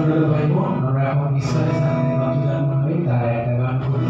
শ্রোতা ভাই বোন, আমরা এখন ঈশ্বরের সামনে নতজানু হয়ে তার একটা গান করি।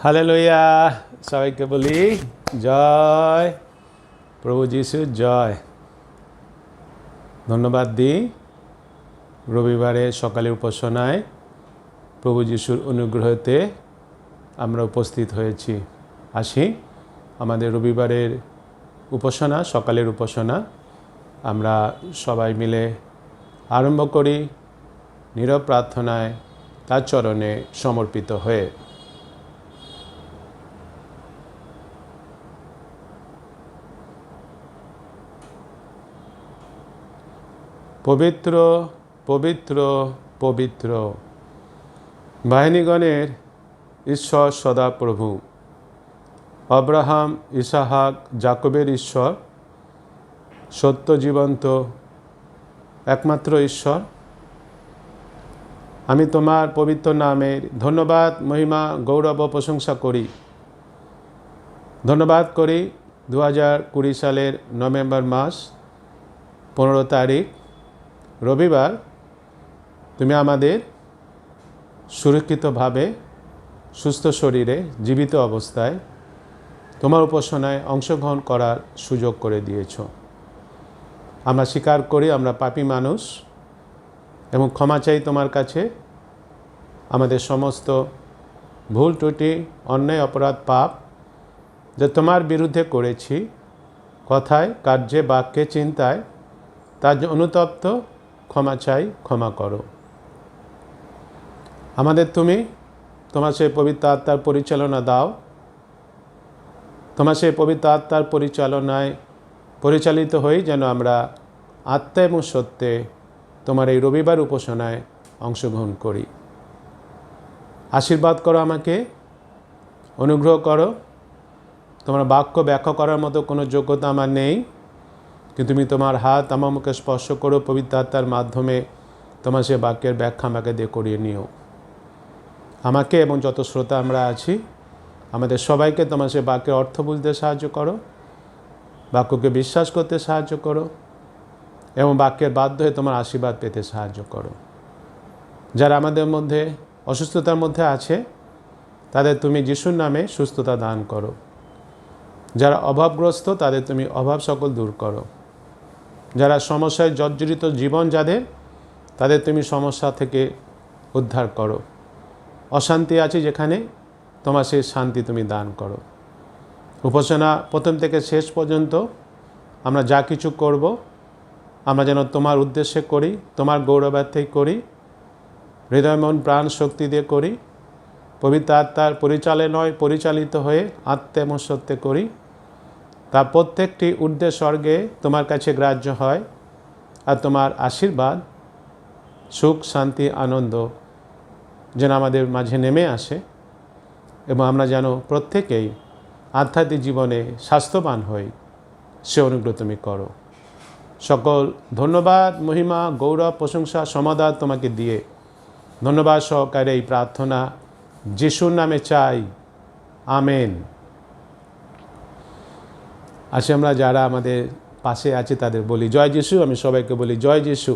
হালেলুয়া, সবাইকে বলি জয় প্রভু যিশু জয়। ধন্যবাদ দিই রবিবারে সকালে উপাসনায় প্রভু যিশুর অনুগ্রহতে আমরা উপস্থিত হয়েছি। আসি আমাদের রবিবারের উপাসনা, সকালের উপাসনা আমরা সবাই মিলে আরম্ভ করি নীরব প্রার্থনায় তার চরণে সমর্পিত হয়ে। পবিত্র পবিত্র পবিত্র বাহিনীগণের ঈশ্বর সদাপ্রভু, আব্রাহাম, ইসাহাক, যাকবের ঈশ্বর, সত্য জীবন্ত একমাত্র ঈশ্বর, আমি তোমার পবিত্র নামের ধন্যবাদ, মহিমা, গৌরব ও প্রশংসা করি। ধন্যবাদ করি 2020 সালের নভেম্বর মাস 15 তারিখ রবিবার তুমি আমাদের সুরক্ষিতভাবে সুস্থ শরীরে জীবিত অবস্থায় তোমার উপাসনায় অংশগ্রহণ করার সুযোগ করে দিয়েছ। আমরা স্বীকার করি আমরা পাপী মানুষ এবং ক্ষমা চাই তোমার কাছে আমাদের সমস্ত ভুল ত্রুটি, অন্যায়, অপরাধ, পাপ যে তোমার বিরুদ্ধে করেছি কথায়, কার্যে, বাক্যে, চিন্তায়, তার যে অনুতপ্ত ক্ষমা চাই, ক্ষমা করো আমাদের। তুমি তোমার সেই পবিত্র আত্মার পরিচালনা দাও। তোমার সেই পবিত্র আত্মার পরিচালনায় পরিচালিত হই যেন আমরা আত্মা এবং সত্যে তোমার এই রবিবার উপাসনায় অংশগ্রহণ করি। আশীর্বাদ করো আমাকে, অনুগ্রহ করো। তোমার বাক্য ব্যাখ্যা করার মতো কোনো যোগ্যতা আমার নেই, কিন্তু তুমি তোমার হাত আমার মুখে স্পর্শ করো পবিত্র আত্মার মাধ্যমে। তোমার সে বাক্যের ব্যাখ্যা আমাকে দিয়ে করিয়ে নিও। আমাকে এবং যত শ্রোতা আমরা আছি আমাদের সবাইকে তোমার সে বাক্যের অর্থ বুঝতে সাহায্য করো, বাক্যকে বিশ্বাস করতে সাহায্য করো এবং বাক্যের বাধ্য হয়ে তোমার আশীর্বাদ পেতে সাহায্য করো। যারা আমাদের মধ্যে অসুস্থতার মধ্যে আছে তাদের তুমি যিশুর নামে সুস্থতা দান করো। যারা অভাবগ্রস্ত তাদের তুমি অভাব সকল দূর করো। যারা সমস্যায় জর্জরিত জীবন যাদের, তাদের তুমি সমস্যা থেকে উদ্ধার করো। অশান্তি আছে যেখানে, তোমার সেই শান্তি তুমি দান করো। উপাসনা প্রথম থেকে শেষ পর্যন্ত আমরা যা কিছু করব আমরা যেন তোমার উদ্দেশ্যে করি, তোমার গৌরবার্থেই করি, হৃদয়, মন, প্রাণ, শক্তি দিয়ে করি, পবিত্র আত্মার পরিচালনায় পরিচালিত হয়ে আত্মা এবং সত্যে করি। তা প্রত্যেকটি ঊর্ধ্বে স্বর্গে তোমার কাছে গ্রাহ্য হয় আর তোমার আশীর্বাদ, সুখ, শান্তি, আনন্দ যেন আমাদের মাঝে নেমে আসে এবং আমরা যেন প্রত্যেকেই আধ্যাত্মিক জীবনে স্বাস্থ্যবান হই, সে অনুগ্রহ তুমি করো। সকল ধন্যবাদ, মহিমা, গৌরব, প্রশংসা, সমাদর তোমাকে দিয়ে ধন্যবাদ সহকারে এই প্রার্থনা যিশুর নামে চাই, আমেন। আসে আমরা যারা আমাদের পাশে আছে তাদের বলি জয় যিশু। আমি সবাইকে বলি জয় যিশু।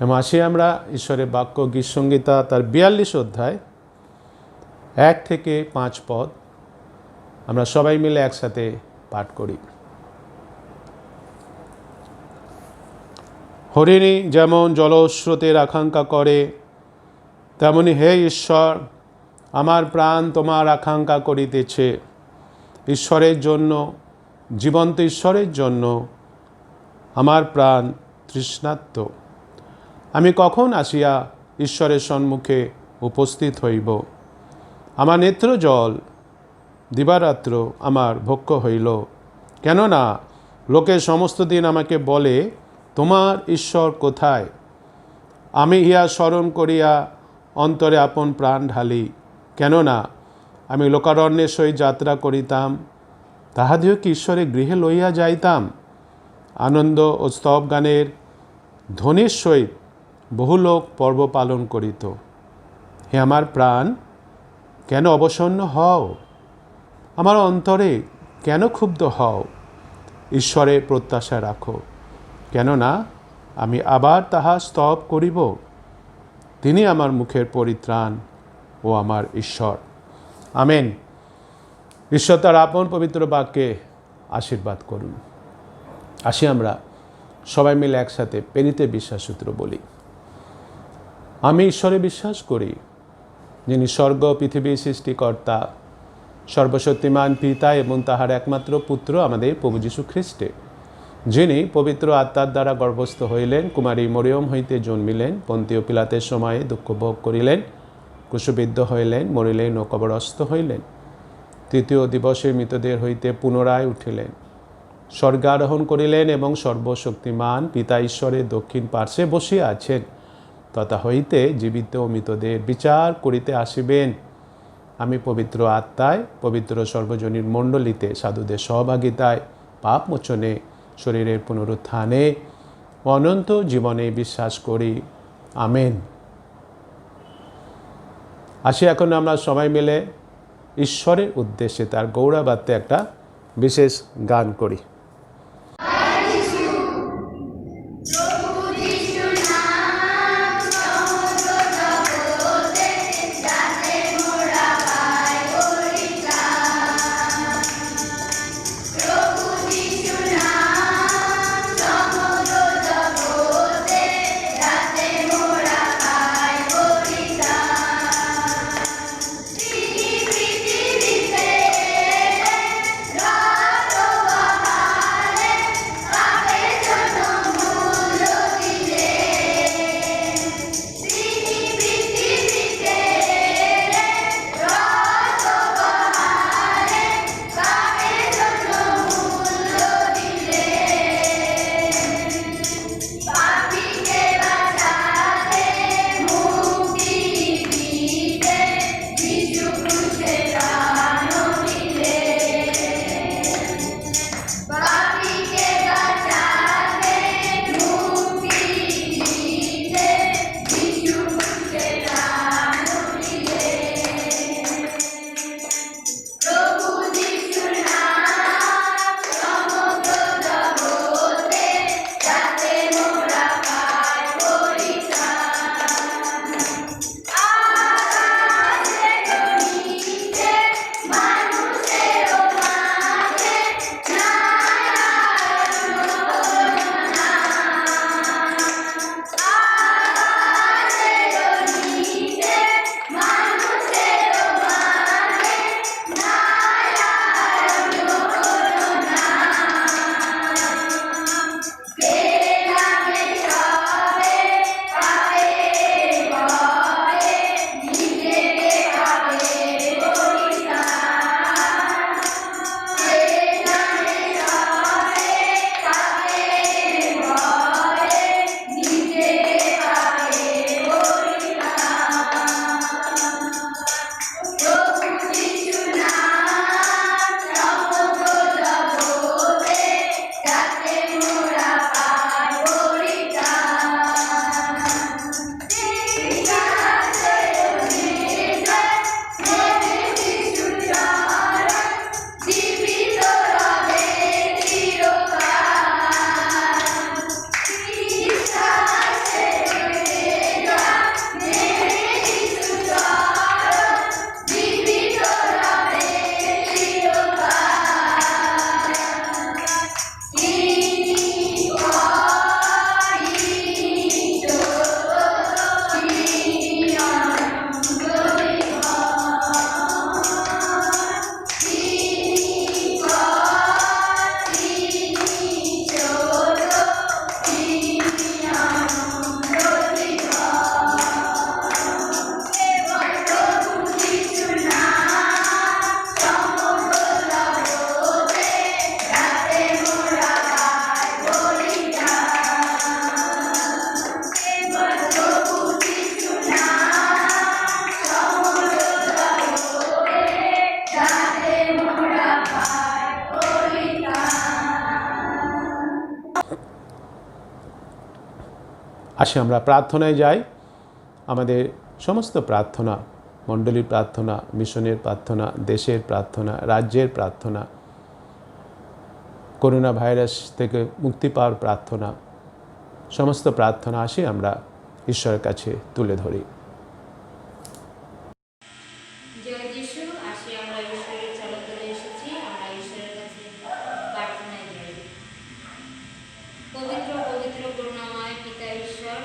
এবং আসি আমরা ঈশ্বরের বাক্য গীত সংহিতা তার 42 অধ্যায় 1 থেকে 5 পদ আমরা সবাই মিলে একসাথে পাঠ করি। হরিণী যেমন জলস্রোতের আকাঙ্ক্ষা করে, তেমনি হে ঈশ্বর আমার প্রাণ তোমার আকাঙ্ক্ষা করিতেছে। ঈশ্বরের জন্য, জীবন্ত ঈশ্বরের জন্য আমার প্রাণ তৃষ্ণার্ত। আমি কখন আসিয়া ঈশ্বরের সম্মুখে উপস্থিত হইব? আমার নেত্র জল দিবারাত্র আমার ভক্ষ হইল। কেননা লোকে সমস্ত দিন আমাকে বলে, তোমার ঈশ্বর কোথায়? আমি ইহা স্মরণ করিয়া অন্তরে আপন প্রাণ ঢালি। কেননা আমি লোকারণ্যের সহিত যাত্রা করিতাম, তাহাদিওকে ঈশ্বরের গৃহে লইয়া যাইতাম। আনন্দ ও স্তব গানের ধ্বনির সহিত বহু লোক পর্ব পালন করিত। হে আমার প্রাণ, কেন অবসন্ন হও? আমার অন্তরে কেন ক্ষুব্ধ হও? ঈশ্বরের প্রত্যাশা রাখো, কেননা আমি আবার তাহা স্তব করিব। তিনি আমার মুখের পরিত্রাণ ও আমার ঈশ্বর। আমেন। ঈশ্বর তার আপন পবিত্র বাক্যে আশীর্বাদ করুন। আসি আমরা সবাই মিলে একসাথে পেনিতে বিশ্বাস সূত্র বলি। আমি ঈশ্বরে বিশ্বাস করি, যিনি স্বর্গ পৃথিবীর সৃষ্টিকর্তা, সর্বশক্তিমান পিতা এবং তাহার একমাত্র পুত্র আমাদের প্রভু যীশু খ্রিস্টে, যিনি পবিত্র আত্মার দ্বারা গর্ভস্থ হইলেন, কুমারী মরিয়ম হইতে জন্মিলেন, পন্তীয় পিলাতের সময়ে দুঃখ ভোগ করিলেন, ক্রুশবিদ্ধ হইলেন, মরিলেন ও কবরস্থ হইলেন, তৃতীয় দিবসে মৃতদের হইতে পুনরায় উঠিলেন, স্বর্গারোহণ করিলেন এবং সর্বশক্তিমান পিতা ঈশ্বরের দক্ষিণ পার্শ্বে বসিয়া আছেন, তথা হইতে জীবিত ও মৃতদের বিচার করিতে আসিবেন। আমি পবিত্র আত্মায়, পবিত্র সর্বজনীন মণ্ডলীতে, সাধুদের সহভাগিতায়, পাপ মোচনে, শরীরের পুনরুত্থানে, অনন্ত জীবনে বিশ্বাস করি। আমেন। আসি এখন আমরা সবাই মিলে ঈশ্বরের উদ্দেশ্যে তার গৌরবার্থে একটা বিশেষ গান করি। আসে আমরা প্রার্থনায় যাই। আমাদের সমস্ত প্রার্থনা, মণ্ডলীর প্রার্থনা, মিশনের প্রার্থনা, দেশের প্রার্থনা, রাজ্যের প্রার্থনা, করোনা ভাইরাস থেকে মুক্তি পাওয়ার প্রার্থনা, সমস্ত প্রার্থনা আসি আমরা ঈশ্বরের কাছে তুলে ধরি। জয় যিশু, আসি আমরা ঈশ্বরের চরণতলে এসেছি, আমরা ঈশ্বরের কাছে প্রার্থনায় যাই। পবিত্র পবিত্র করুণাময় পিতা ঈশ্বর,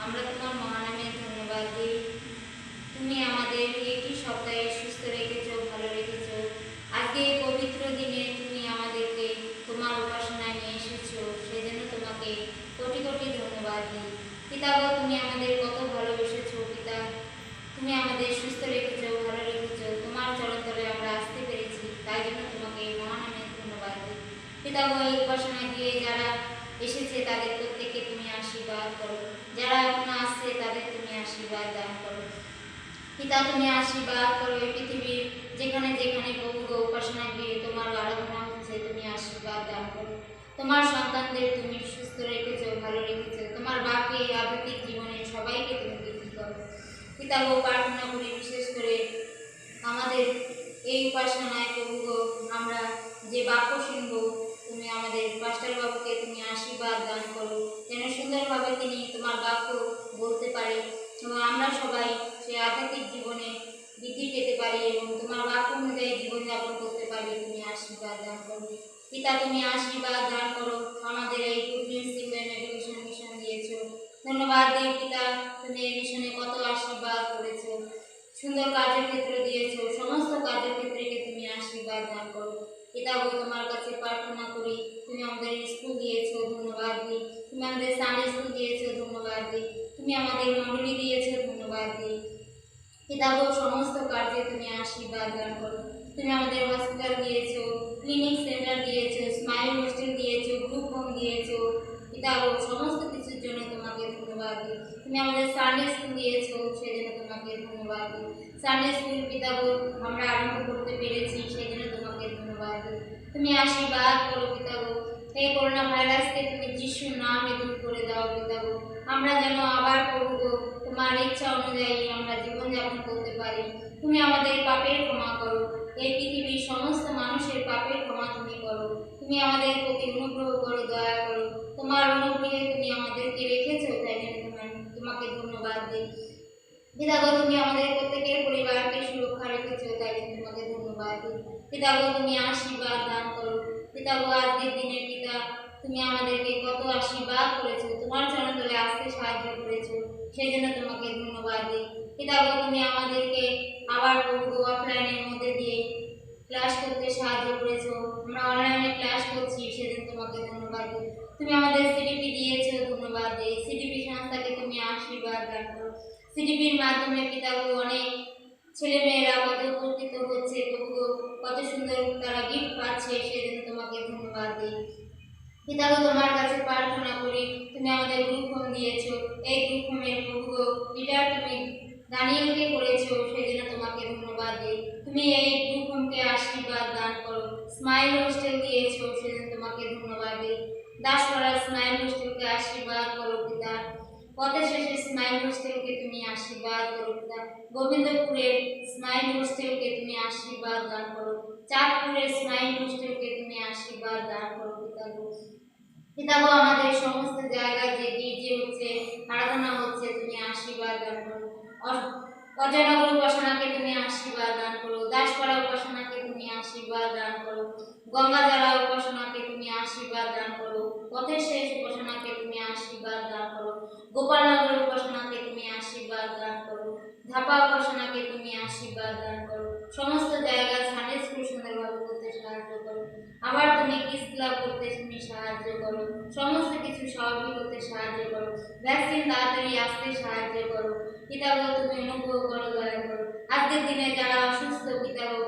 আমরা তোমার মহানামে ধন্যবাদ দিই। তুমি আমাদের একটি সপ্তাহে সুস্থ রেখেছো, ভালো রেখেছো। আজকে এই পবিত্র দিনে তুমি আমাদেরকে তোমার উপাসনায় নিয়ে এসেছো, সেজন্য তোমাকে কোটি কোটি ধন্যবাদ দিই। পিতা গো, তুমি আমাদের কত ভালোবেসেছো পিতা। তুমি আমাদের সুস্থ রেখেছো, ভালো রেখেছো। তোমার চরণতলে আমরা আসতে পেরেছি, তাই জন্য তোমাকে মহানামে ধন্যবাদ দিই। পিতা গো, এই উপাসনা দিয়ে যারা এসেছে তাদের প্রত্যেককে তুমি আশীর্বাদ করো, যারা এখনো আসছে তাদের তুমি আশীর্বাদ দান করো। পিতা, তুমি আশীর্বাদ করো এই পৃথিবীর যেখানে যেখানে প্রভু গো উপাসনা দিয়ে তোমার আরাধনা হচ্ছে, তুমি আশীর্বাদ দান করো। তোমার সন্তানদের তুমি সুস্থ রেখেছো, ভালো রেখেছো। তোমার বাকি আধ্যাত্মিক জীবনে সবাইকে তুমি বৃদ্ধি করো। পিতা গো, প্রার্থনা করি বিশেষ করে আমাদের এই উপাসনায় প্রভু গো, আমরা যে বাক্য শুনব, তুমি আমাদের মাস্টার বাবুকে তুমি আশীর্বাদ দান করো, যেন সুন্দরভাবে তিনি তোমার বাক্য বলতে পারে এবং আমরা সবাই সেই আধ্যাত্মিক জীবনে বৃদ্ধি পেতে পারি এবং তোমার বাক্য অনুযায়ী জীবনযাপন করতে পারি। তুমি আশীর্বাদ দান করো পিতা, তুমি আশীর্বাদ দান করো। আমাদের এই good news children education mission দিয়েছো, ধন্যবাদ দিই পিতা। তুমি এই মিশনে কত আশীর্বাদ করেছো, সুন্দর কার্যক্ষেত্র দিয়েছো, সমস্ত কার্যক্ষেত্রকে তুমি আশীর্বাদ দান করো। পিতা গো, তোমার কাছে প্রার্থনা করি, তুমি আমাদের স্কুল দিয়েছো, ধন্যবাদ দিই। তুমি আমাদের সানডে স্কুল দিয়েছো, ধন্যবাদ দিই। তুমি আমাদের মণ্ডলী দিয়েছো, ধন্যবাদ দিই। পিতা গো, সমস্ত কার্যে তুমি আশীর্বাদ দান করো। তুমি আমাদের হসপিটাল দিয়েছো, ক্লিনিক সেন্টার দিয়েছো, স্মাইল হোস্টেল দিয়েছো, গ্রুপ হোম দিয়েছো। পিতা গো, সমস্ত কিছুর জন্য তোমাকে ধন্যবাদ দিই। তুমি আমাদের সানডে স্কুল দিয়েছো, সেজন্য তোমাকে ধন্যবাদ দিই। সানডে স্কুল পিতা গো আমরা আরম্ভ করতে পেরেছি, সেজন্য তোমাকে ধন্যবাদ দিই। তুমি আশীর্বাদ করো পিতা গো। এই করোনা ভাইরাসকে তুমি যিশুর নামে দূর করে দাও পিতা গো। আমরা যেন আবার প্রভু গো তোমার ইচ্ছা অনুযায়ী আমরা জীবনযাপন করতে পারি। তুমি আমাদের পাপের ক্ষমা করো, এই পৃথিবীর সমস্ত মানুষের পাপের ক্ষমা তুমি করো। তুমি আমাদের প্রতি অনুগ্রহ করো, দয়া করো। তোমার অনুগ্রহে তুমি আমাদেরকে রেখেছো, তাই জন্য তোমাকে ধন্যবাদ দিই। পিতা গো, তুমি আমাদের প্রত্যেকের পরিবারকে সুরক্ষা রেখেছো, তাই জন্য তোমাকে ধন্যবাদ দিই। পিতা গো, তুমি আশীর্বাদ দান করো। পিতা গো, আজকের দিনে পিতা তুমি আমাদেরকে কত আশীর্বাদ করেছো, তোমার চরণতলে আসতে সাহায্য করেছো, সেই জন্য তোমাকে ধন্যবাদ দিই। পিতা গো, তুমি আমাদেরকে আবার প্রভু অফলাইনের মধ্যে দিয়ে ক্লাস করতে সাহায্য করেছো, আমরা অনলাইনে ক্লাস করছি, সেজন্য তোমাকে ধন্যবাদ দিই। তুমি আমাদের সিডিপি দিয়েছো, ধন্যবাদ দিই। সিডিপি সংস্থাকে তুমি আশীর্বাদ দান করো। সিডিপির মাধ্যমে পিতা গো অনেক ছেলেমেয়েরা কত উপকৃত হচ্ছে, প্রভু গো কত সুন্দর তারা গিফট পাচ্ছে, সেজন্য তোমাকে ধন্যবাদ দিই। পিতা গো, তোমার কাছে প্রার্থনা করি, তুমি আমাদের গ্রুপ হোম দিয়েছো, এই গ্রুপ হোমের প্রভু গো লিডার তুমি দানিয়েলকে করেছো, সেজন্য তোমাকে ধন্যবাদ দিই। তুমি এই গ্রুপ হোমকে আশীর্বাদ দান করো। স্মাইল হোস্টেল দিয়েছো, সেজন্য তোমাকে ধন্যবাদ দিই। দাসপাড়ার স্মাইল হোস্টেলকে আশীর্বাদ করো পিতা। পথে শেষে স্মাইল হোস্টেলকে তুমি আশীর্বাদ করো পিতা। গোবিন্দপুরের স্মাইল হোস্টেলকে তুমি আশীর্বাদ দান করো। চাঁদপুরের স্মাইল হোস্টেলকে তুমি আশীর্বাদ দান করো পিতা গো। পিতা গো, আমাদের সমস্ত জায়গায় যে ডিজে হচ্ছে, আরাধনা হচ্ছে, তুমি আশীর্বাদ দান করো। অজয়নগর উপাসনাকে তুমি আশীর্বাদ দান করো। দাসপাড়া উপাসনাকে তুমি আশীর্বাদ দান করো। গঙ্গাজলা উপাসনাকে তুমি আশীর্বাদ দান করো। পথের শেষ উপাসনাকে তুমি আশীর্বাদ দান করো। গোপালনগর উপাসনাকে তুমি আশীর্বাদ দান করো। ধাপা উপাসনাকে তুমি আশীর্বাদ দান করো। সমস্ত জায়গায় সানডে স্কুল সুন্দরভাবে করতে সাহায্য করো। আবার তুমি কিস ক্লাব করতে তুমি সাহায্য করো। সমস্ত কিছু স্বাভাবিক করতে সাহায্য করো। ভ্যাকসিন তাড়াতাড়ি আসতে সাহায্য করো। পিতা গো, তুমি অনুগ্রহ করো, দয়া করো। আজকের দিনে যারা অসুস্থ পিতা গো,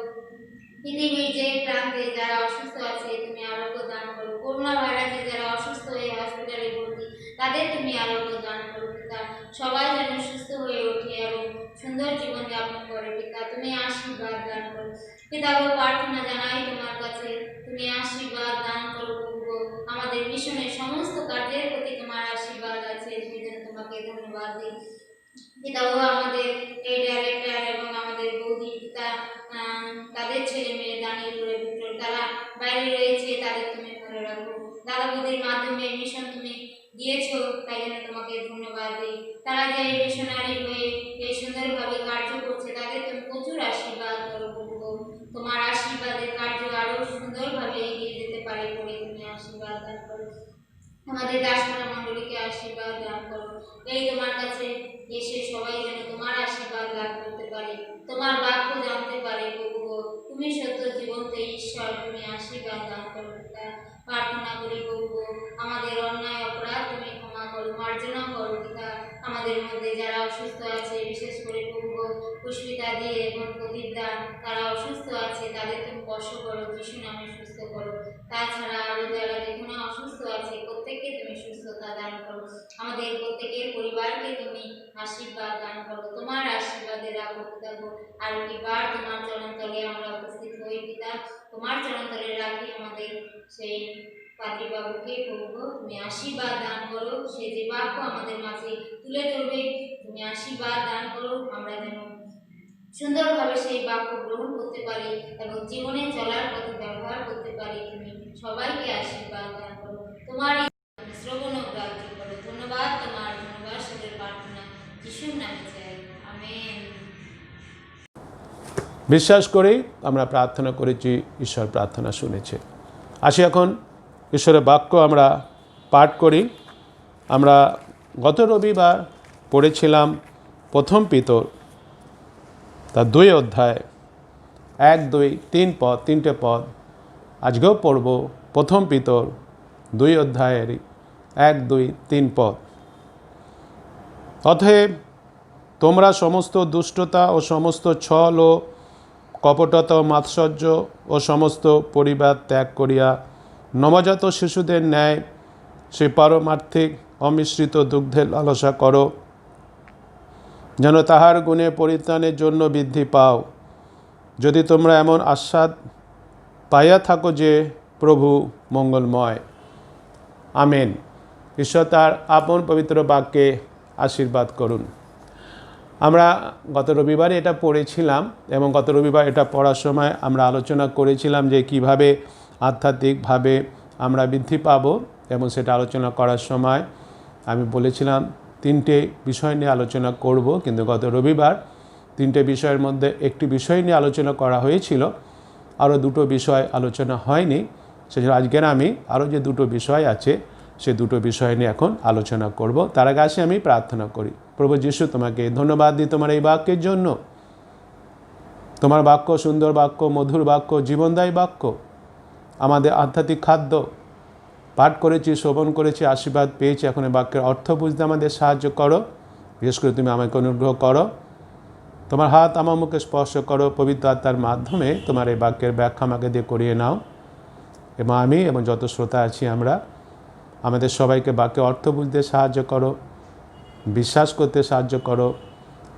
পৃথিবীর যে প্রান্তে যারা অসুস্থ আছে, তুমি আরোগ্য দান করো। করোনা ভাইরাসে যারা অসুস্থ হয়ে হসপিটালে ভর্তি, তাদের তুমি আরোগ্য দান করো পিতা। সবাই যেন সুস্থ হয়ে ওঠে এবং সুন্দর জীবন যাপন করে পিতা, তুমি আশীর্বাদ দান করো। পিতা গো, প্রার্থনা জানাই তোমার কাছে, তুমি আশীর্বাদ দান করো প্রভু গো। আমাদের মিশনের সমস্ত কাজের প্রতি তোমার আশীর্বাদ আছে, সেই জন্য তোমাকে ধন্যবাদ দিই। পিতা গো, আমাদের এই ডাইরেক্টর এবং আমাদের বৌদি পিতা, তাদের ছেলে মেয়ে দানিয়েল ভিতর তারা বাইরে রয়েছে, তাদের তুমি ভালো রাখো। দাদা বৌদির মাধ্যমে মিশন তুমি দিয়েছো, তাই জন্য তোমাকে ধন্যবাদ দিই। তারা যে মিশনারি হয়ে এই সুন্দরভাবে কার্য করছে, তাদের তুমি প্রচুর আশীর্বাদ করো প্রভু গো। আমাদের দাসপাড়া মণ্ডলীকে আশীর্বাদ দান করো। এই তোমার কাছে এসে সবাই যেন তোমার আশীর্বাদ লাভ করতে পারে, তোমার বাক্য জানতে পারে। প্রভু গো, তুমি সত্য জীবন্ত ঈশ্বর, তুমি আশীর্বাদ দান করো পিতা। প্রার্থনা করি প্রভু গো, আমাদের অন্যায় অপরাধ তুমি ক্ষমা করো, মার্জনা করো পিতা। আমাদের মধ্যে যারা অসুস্থ আছে, বিশেষ করে প্রভু গো পুষ্পিতা দিয়ে এবং প্রদীপ দান, তারা অসুস্থ আছে, তাদের তুমি স্পর্শ করো, যিশু নামে সুস্থ করো। তাছাড়া আরো যারা যেখানে অসুস্থ আছে, প্রত্যেককে তুমি সুস্থতা দান করো। আমাদের প্রত্যেকের পরিবারকে তুমি আশীর্বাদ দান করো, তোমার আশীর্বাদে রাখো পিতা গো। আর একবার তোমার চরণতলে আমরা উপস্থিত হই পিতা, তোমার চরণতলে রাখি আমাদের সেই পাত্রী বাবুকে। প্রভু গো, তুমি আশীর্বাদ দান করো, সে যে বাক্য আমাদের মাঝে তুলে ধরবে, তুমি আশীর্বাদ দান করো। আমরা যেন সুন্দরভাবে সেই বাক্য গ্রহণ করতে পারি এবং জীবনে চলার পথে ব্যবহার করতে পারি। তুমি সবাইকে আশীর্বাদ দান করো, তোমার এই শ্রবণ গ্রাহ্য করো। ধন্যবাদ তোমার, ধন্যবাদ সদের প্রার্থনা যিশুর নামে চাই, আমেন। বিশ্বাস করেই আমরা প্রার্থনা করেছি, ঈশ্বর প্রার্থনা শুনেছে। আসি এখন ঈশ্বরের বাক্য আমরা পাঠ করি। আমরা গত রবিবার পড়েছিলাম প্রথম পিতর তার 2 অধ্যায় 1, 2, 3 পদ, 3টে পদ। আজকেও পড়ব প্রথম পিতর 2 অধ্যায়ের 1, 2, 3 পদ। অতএব তোমরা সমস্ত দুষ্টতা ও সমস্ত ছল ও কপটতা ও মাৎসর্য ও সমস্ত পরিবার ত্যাগ করিয়া নবজাত শিশুদের ন্যায় সে পারমার্থিক অমিশ্রিত দুগ্ধের লালসা করো, যেন তাহার গুণে পরিত্রাণের জন্য বৃদ্ধি পাও, যদি তোমরা এমন আস্বাদ পাইয়া থাকো যে প্রভু মঙ্গলময়। আমেন। ঈশ্বর তার আপন পবিত্র বাক্যে আশীর্বাদ করুন। আমরা গত রবিবারে এটা পড়েছিলাম এবং গত রবিবার এটা পড়ার সময় আমরা আলোচনা করেছিলাম যে কিভাবে আধ্যাত্মিকভাবে আমরা বৃদ্ধি পাব, এবং সেটা আলোচনা করার সময় আমি বলেছিলাম 3টে বিষয় নিয়ে আলোচনা করব, কিন্তু গত রবিবার 3টে বিষয়ের মধ্যে একটি বিষয় নিয়ে আলোচনা করা হয়েছিল, আরও 2টো বিষয় আলোচনা হয়নি। সেজন্য আজকের আমি আরও যে 2টো বিষয় আছে সে 2টো বিষয় নিয়ে এখন আলোচনা করব। তার আগে আসে আমি প্রার্থনা করি। প্রভু যিশু, তোমাকে ধন্যবাদ দিই তোমার এই বাক্যের জন্য। তোমার বাক্য সুন্দর বাক্য, মধুর বাক্য, জীবনদায়ী বাক্য, আমাদের আধ্যাত্মিক খাদ্য। পাঠ করেছি, শ্রবণ করেছি, আশীর্বাদ পেয়েছি। এখন এই বাক্যের অর্থ বুঝতে আমাদের সাহায্য করো। বিশেষ করে তুমি আমাকে অনুগ্রহ করো, তোমার হাত আমার মুখে স্পর্শ করো, পবিত্র আত্মার মাধ্যমে তোমার এই বাক্যের ব্যাখ্যা আমাকে দিয়ে করিয়ে নাও, এবং আমি এবং যত শ্রোতা আছি আমরা আমাদের সবাইকে বাক্যের অর্থ বুঝতে সাহায্য করো, বিশ্বাস করতে সাহায্য করো,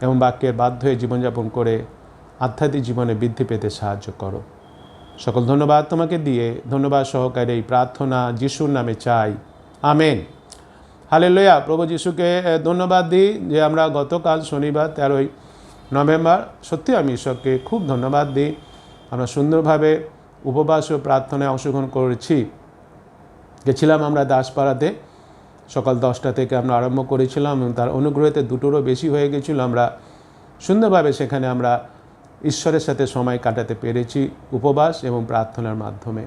এবং বাক্যের বাধ্য হয়ে জীবনযাপন করে আধ্যাত্মিক জীবনে বৃদ্ধি পেতে সাহায্য করো। সকল ধন্যবাদ তোমাকে দিয়ে, ধন্যবাদ সহকারে এই প্রার্থনা যিশুর নামে চাই, আমেন। হালেলুয়া। প্রভু যিশুকে ধন্যবাদ দিই যে আমরা গতকাল শনিবার 13ই নভেম্বর, সত্যি আমি ঈশ্বরকে খুব ধন্যবাদ দিই, আমরা সুন্দরভাবে উপবাস ও প্রার্থনায় অংশগ্রহণ করেছি। গেছিলাম আমরা দাসপাড়াতে, সকাল 10টা থেকে আমরা আরম্ভ করেছিলাম এবং তার অনুগ্রহেতে 2টোরও বেশি হয়ে গেছিলো। আমরা সুন্দরভাবে সেখানে আমরা ঈশ্বরের সাথে সময় কাটাতে পেরেছি উপবাস এবং প্রার্থনার মাধ্যমে।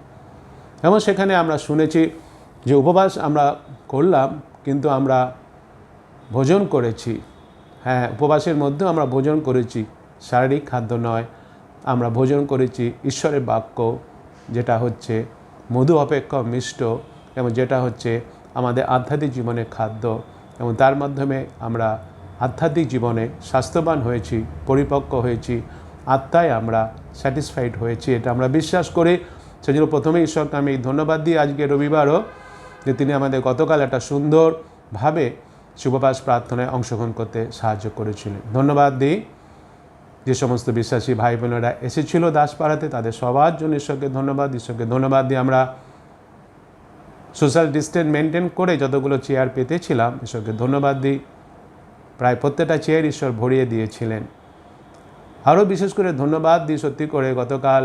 এবং সেখানে আমরা শুনেছি যে উপবাস আমরা করলাম, কিন্তু আমরা ভোজন করেছি। হ্যাঁ, উপবাসের মধ্যেও আমরা ভোজন করেছি, শারীরিক খাদ্য নয়। আমরা ভোজন করেছি ঈশ্বরের বাক্য, যেটা হচ্ছে মধু অপেক্ষা মিষ্ট, এবং যেটা হচ্ছে আমাদের আধ্যাত্মিক জীবনের খাদ্য, এবং তার মাধ্যমে আমরা আধ্যাত্মিক জীবনে স্বাস্থ্যবান হয়েছি, পরিপক্ক হয়েছি, আত্মায় আমরা স্যাটিসফাইড হয়েছি, এটা আমরা বিশ্বাস করি। সেজন্য প্রথমে ঈশ্বরকে আমি ধন্যবাদ দিই আজকে রবিবারও, যে তিনি আমাদের গতকাল একটা সুন্দরভাবে উপবাস প্রার্থনায় অংশগ্রহণ করতে সাহায্য করেছিলেন। ধন্যবাদ দিই যে সমস্ত বিশ্বাসী ভাই বোনেরা এসেছিল দাসপাড়াতে, তাদের সবার জন্য ঈশ্বরকে ধন্যবাদ। ঈশ্বরকে ধন্যবাদ দিই আমরা সোশ্যাল ডিস্টেন্স মেনটেন করে যতগুলো চেয়ার পেতেছিলাম, ঈশ্বরকে ধন্যবাদ দিই। প্রায় প্রত্যেকটা চেয়ার ঈশ্বর ভরিয়ে দিয়েছিলেন। আরও বিশেষ করে ধন্যবাদ দিই সত্যি করে, গতকাল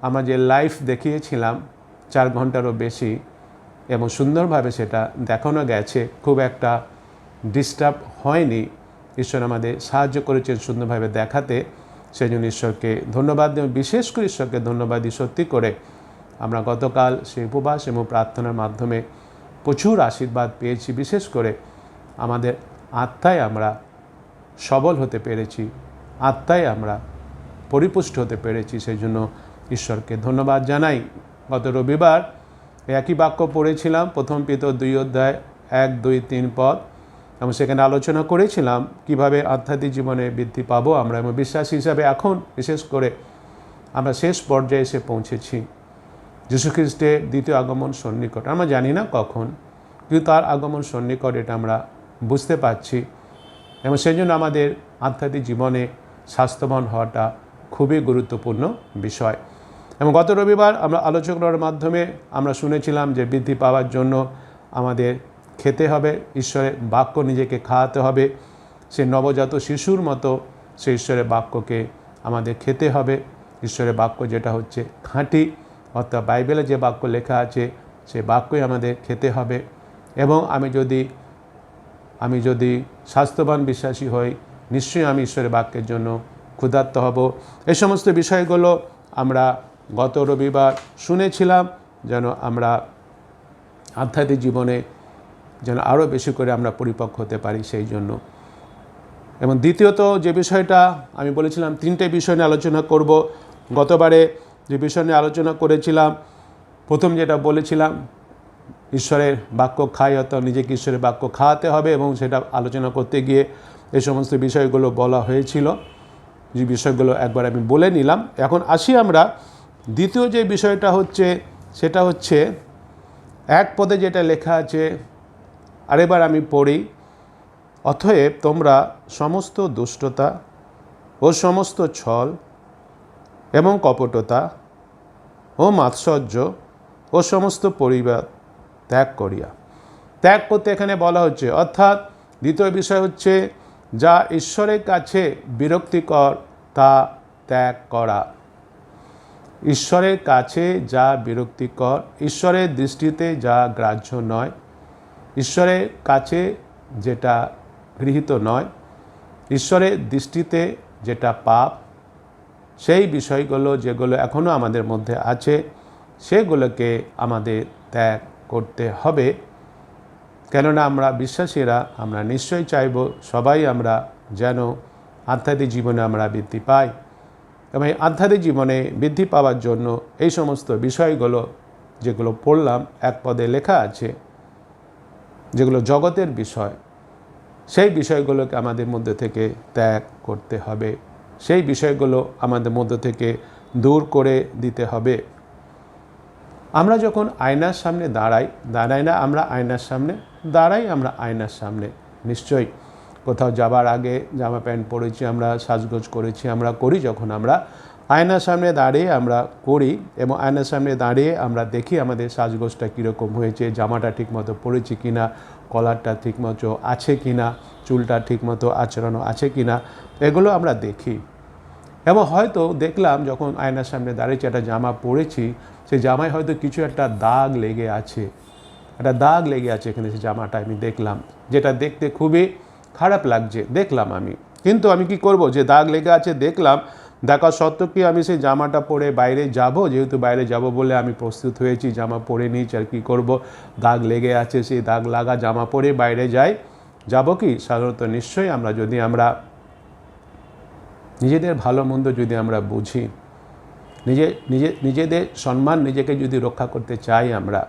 আমরা যে লাইভ দেখিয়েছিলাম 4 ঘন্টারও বেশি, এবং সুন্দরভাবে সেটা দেখানো গেছে, খুব একটা ডিস্টার্ব হয়নি। ঈশ্বর আমাদের সাহায্য করেছেন সুন্দরভাবে দেখাতে, সেই জন্য ঈশ্বরকে ধন্যবাদ দিই। বিশেষ করে ঈশ্বরকে ধন্যবাদ দিই সত্যি করে, আমরা গতকাল সেই উপবাস এবং প্রার্থনার মাধ্যমে প্রচুর আশীর্বাদ পেয়েছি, বিশেষ করে আমাদের আত্মায় আমরা সবল হতে পেরেছি, আত্মায় আমরা পরিপুষ্ট হতে পেরেছি। সেই জন্য ঈশ্বরকে ধন্যবাদ জানাই। গত রবিবার একই বাক্য পড়েছিলাম, প্রথম পিতর 2 অধ্যায় 1, 2, 3 পদ, এবং সেখানে আলোচনা করেছিলাম কিভাবে আধ্যাত্মিক জীবনে বৃদ্ধি পাবো আমরা, এবং বিশ্বাসী হিসাবে এখন বিশেষ করে আমরা শেষ পর্যায়ে এসে পৌঁছেছি। যীশু খ্রিস্টের দ্বিতীয় আগমন সন্নিকট, আমরা জানি না কখন, কিন্তু তার আগমন সন্নিকট এটা আমরা বুঝতে পারছি, এবং সেই জন্য আমাদের আধ্যাত্মিক জীবনে স্বাস্থ্যবান হওয়াটা খুবই গুরুত্বপূর্ণ বিষয়। এবং গত রবিবার আমরা আলোচনার মাধ্যমে আমরা শুনেছিলাম যে বৃদ্ধি পাওয়ার জন্য আমাদের খেতে হবে, ঈশ্বরের বাক্য নিজেকে খাওয়াতে হবে, সে নবজাত শিশুর মতো সেই ঈশ্বরের বাক্যকে আমাদের খেতে হবে। ঈশ্বরের বাক্য যেটা হচ্ছে খাঁটি, অর্থাৎ বাইবেলে যে বাক্য লেখা আছে সেই বাক্যই আমাদের খেতে হবে। এবং আমি যদি স্বাস্থ্যবান বিশ্বাসী হই, নিশ্চয়ই আমি ঈশ্বরের বাক্যের জন্য ক্ষুধার্ত হব। এই সমস্ত বিষয়গুলো আমরা গত রবিবার শুনেছিলাম, যেন আমরা আধ্যাত্মিক জীবনে যেন আরও বেশি করে আমরা পরিপক্ক হতে পারি সেই জন্য। এবং দ্বিতীয়ত যে বিষয়টা আমি বলেছিলাম, 3টে বিষয় নিয়ে আলোচনা করব। গতবারে যে বিষয় নিয়ে আলোচনা করেছিলাম, প্রথম যেটা বলেছিলাম, ঈশ্বরের বাক্য খাই, অর্থাৎ নিজেকে ঈশ্বরের বাক্য খাওয়াতে হবে, এবং সেটা আলোচনা করতে গিয়ে এই সমস্ত বিষয়গুলো বলা হয়েছিল। যে বিষয়গুলো একবার আমি বলে নিলাম। এখন আসি আমরা দ্বিতীয় যে বিষয়টা হচ্ছে, সেটা হচ্ছে 1 পদে যেটা লেখা আছে, আরেকবার আমি পড়ি। অতএব তোমরা সমস্ত দুষ্টতা ও সমস্ত ছল এবং কপটতা ও মাৎসর্য ও সমস্ত পরিবার ত্যাগ করিয়া। ত্যাগ করতে এখানে বলা হচ্ছে, অর্থাৎ দ্বিতীয় বিষয় হচ্ছে যা ঈশ্বরের কাছে বিরক্তিকর তা ত্যাগ করা। ঈশ্বরের কাছে যা বিরক্তিকর, ঈশ্বরের দৃষ্টিতে যা গ্রাহ্য নয়, ঈশ্বরের কাছে যেটা গৃহীত নয়, ঈশ্বরের দৃষ্টিতে যেটা পাপ, সেই বিষয়গুলো যেগুলো এখনও আমাদের মধ্যে আছে সেগুলোকে আমাদের ত্যাগ করতে হবে। কেননা আমরা বিশ্বাসীরা, আমরা নিশ্চয়ই চাইব সবাই আমরা যেন আধ্যাত্মিক জীবনে আমরা বৃদ্ধি পাই, এবং এই আধ্যাত্মিক জীবনে বৃদ্ধি পাওয়ার জন্য এই সমস্ত বিষয়গুলো যেগুলো পড়লাম 1 পদে লেখা আছে, যেগুলো জগতের বিষয়, সেই বিষয়গুলোকে আমাদের মধ্যে থেকে ত্যাগ করতে হবে, সেই বিষয়গুলো আমাদের মধ্যে থেকে দূর করে দিতে হবে। আমরা যখন আয়নার সামনে দাঁড়াই না আমরা আয়নার সামনে, আমরা আয়নার সামনে, নিশ্চয়ই কোথাও যাবার আগে জামা প্যান্ট পরেছি, আমরা সাজগোজ করেছি, আমরা করি যখন আমরা আয়নার সামনে দাঁড়িয়ে আমরা করি, এবং আয়নার সামনে দাঁড়িয়ে আমরা দেখি আমাদের সাজগোজটা কীরকম হয়েছে, জামাটা ঠিকমতো পরেছি কিনা, কলারটা ঠিকমতো আছে কিনা, চুলটা ঠিকমতো আঁচড়ানো আছে কিনা, এগুলো আমরা দেখি। এবং হয়তো দেখলাম যখন আয়নার সামনে দাঁড়িয়েছি একটা জামা পরেছি, সেই জামায় হয়তো কিছু একটা দাগ লেগে আছে, এখানে সেই জামাটা আমি দেখলাম, যেটা দেখতে খুবই খারাপ লাগছে, দেখলাম আমি। কিন্তু আমি কি করব, যে দাগ লেগে আছে দেখলাম, দেখা সত্ত্বেও কি আমি সেই জামাটা পরে বাইরে যাব? যেহেতু বাইরে যাব বলে আমি প্রস্তুত হয়েছি, জামা পরে নিয়েছি, আর কী করব, দাগ লেগে আছে, সেই দাগ লাগা জামা পরে বাইরে যাব কি? সাধারণত নিশ্চয়ই আমরা যদি আমরা নিজেদের ভালো মন্দ যদি আমরা বুঝি, নিজেদের সম্মান নিজেকে যদি রক্ষা করতে চাই আমরা,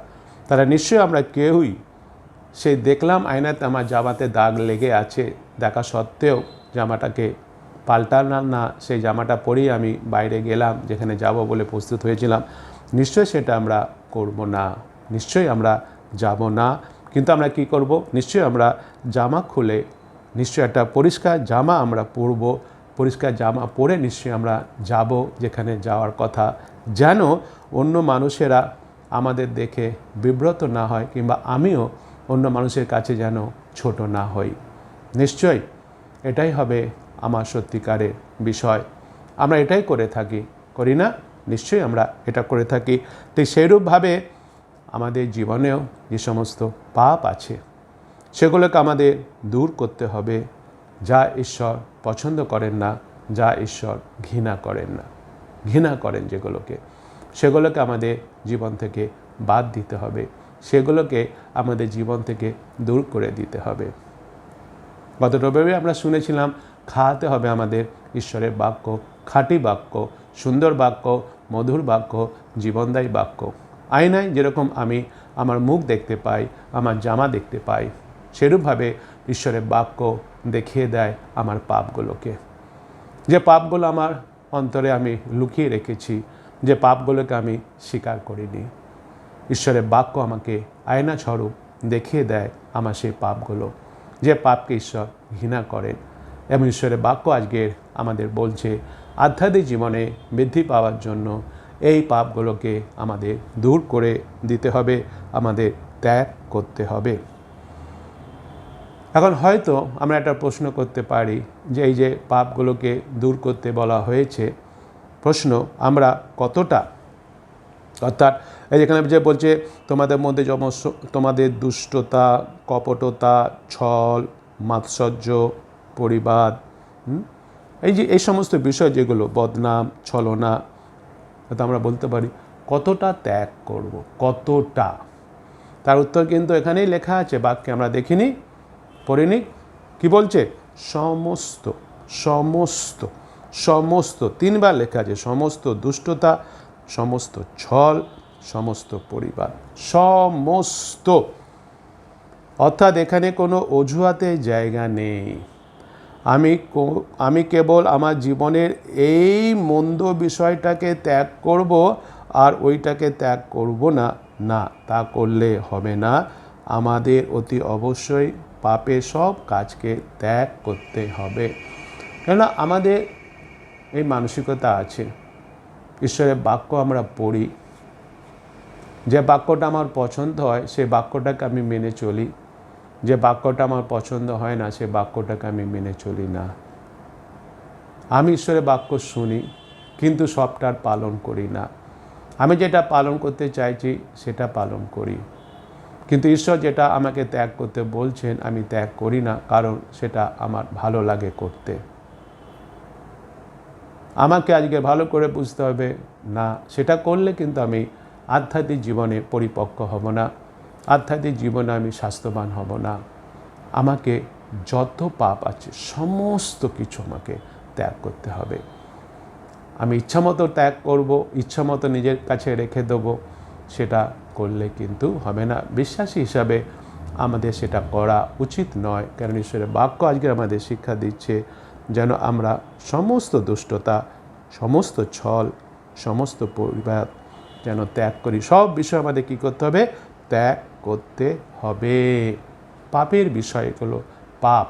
তাহলে নিশ্চয়ই আমরা কেউই সেই দেখলাম আয়নাতে আমার জামাতে দাগ লেগে আছে, দেখা সত্ত্বেও জামাটাকে পাল্টালাম না, সেই জামাটা পরেই আমি বাইরে গেলাম, যেখানে যাব বলে প্রস্তুত হয়েছিলাম, নিশ্চয়ই সেটা আমরা করব না, নিশ্চয়ই আমরা যাব না। কিন্তু আমরা কি করব? নিশ্চয়ই আমরা জামা খুলে, নিশ্চয়ই একটা পরিষ্কার জামা আমরা পরব, পরিষ্কার জামা পরে নিশ্চয়ই আমরা যাব যেখানে যাওয়ার কথা, যেন অন্য মানুষেরা আমাদের দেখে বিব্রত না হয়, কিংবা আমিও অন্য মানুষের কাছে যেন ছোট না হই। নিশ্চয়ই এটাই হবে আমার সত্যিকারের বিষয়। আমরা এটাই করে থাকি, করি না? নিশ্চয়ই আমরা এটা করে থাকি। ঠিক সেইরূপভাবে আমাদের জীবনেও যে সমস্ত পাপ আছে সেগুলোকে আমাদের দূর করতে হবে, যা ঈশ্বর পছন্দ করেন না, যা ঈশ্বর ঘৃণা করেন যেগুলোকে, সেগুলোকে আমাদের জীবন থেকে বাদ দিতে হবে। সেগুলোকে আমাদের জীবন থেকে দূর করে দিতে হবে। গত রবিবারে আমরা শুনেছিলাম খাওয়াতে হবে আমাদের ঈশ্বরের বাক্য, খাঁটি বাক্য, সুন্দর বাক্য, মধুর বাক্য, জীবনদায়ী বাক্য। আয়নায় যেরকম আমি আমার মুখ দেখতে পাই, আমার জামা দেখতে পাই, সেরূপভাবে ঈশ্বরের বাক্য দেখিয়ে দেয় আমার পাপগুলোকে। যে পাপগুলো আমার অন্তরে আমি লুকিয়ে রেখেছি, যে পাপগুলোকে আমি স্বীকার করিনি, ঈশ্বরের বাক্য আমাকে আয়না স্বরূপ দেখিয়ে দেয় আমার সেই পাপগুলো, যে পাপকে ঈশ্বর ঘৃণা করেন। এবং ঈশ্বরের বাক্য আজকের আমাদের বলছে আধ্যাত্মিক জীবনে বৃদ্ধি পাওয়ার জন্য এই পাপগুলোকে আমাদের দূর করে দিতে হবে, আমাদের ত্যাগ করতে হবে। এখন হয়তো আমরা একটা প্রশ্ন করতে পারি যে এই যে পাপগুলোকে দূর করতে বলা হয়েছে, প্রশ্ন আমরা কতটা, অর্থাৎ এই যেখানে যে বলছে তোমাদের মধ্যে তোমাদের দুষ্টতা, কপটতা, ছল, মাৎসর্য, পরিবাদ, এই যে এই সমস্ত বিষয় যেগুলো বদনাম, ছলনা, তো আমরা বলতে পারি কতটা ত্যাগ করব, কতটা। তার উত্তর কিন্তু এখানেই লেখা আছে, বাক্যে আমরা দেখিনি, পড়িনি। কি বলছে? সমস্ত, সমস্ত, সমস্ত, 3 বার লেখা আছে, সমস্ত দুষ্টতা, সমস্ত ছল, সমস্ত পরিবার, সমস্ত। অর্থাৎ এখানে কোনো অজুহাতের জায়গা নেই। আমি কেবল আমার জীবনের এই মন্দ বিষয়টাকে ত্যাগ করব আর ওইটাকে ত্যাগ করব না, না, তা করলে হবে না। আমাদের অতি অবশ্যই পাপের সব কাজকে ত্যাগ করতে হবে। কেননা আমাদের এই মানসিকতা আছে, ঈশ্বরের বাক্য আমরা পড়ি, যে বাক্যটা আমার পছন্দ হয় সেই বাক্যটাকে আমি মেনে চলি, যে বাক্যটা আমার পছন্দ হয় না সে বাক্যটাকে আমি মেনে চলি না। আমি ঈশ্বরের বাক্য শুনি কিন্তু সবটার পালন করি না। আমি যেটা পালন করতে চাইছি সেটা পালন করি, কিন্তু ঈশ্বর যেটা আমাকে ত্যাগ করতে বলছেন আমি ত্যাগ করি না, কারণ সেটা আমার ভালো লাগে করতে। আমাকে আজকে ভালো করে বুঝতে হবে, না, সেটা করলে কিন্তু আমি আধ্যাত্মিক জীবনে পরিপক্ক হব না, আধ্যাত্মিক জীবনে আমি স্বাস্থ্যবান হব না। আমাকে যত পাপ আছে সমস্ত কিছু আমাকে ত্যাগ করতে হবে। আমি ইচ্ছামতো ত্যাগ করব, ইচ্ছামতো নিজের কাছে রেখে দেবো, সেটা করলে কিন্তু হবে না। বিশ্বাসী হিসাবে আমাদের সেটা করা উচিত নয়, কারণ ঈশ্বরের বাক্য আজকে আমাদের শিক্ষা দিচ্ছে যেন আমরা সমস্ত দুষ্টতা, সমস্ত ছল, সমস্ত পরিবার যেন ত্যাগ করি। সব বিষয় আমাদের কী করতে হবে? ত্যাগ করতে হবে। পাপের বিষয়গুলো, পাপ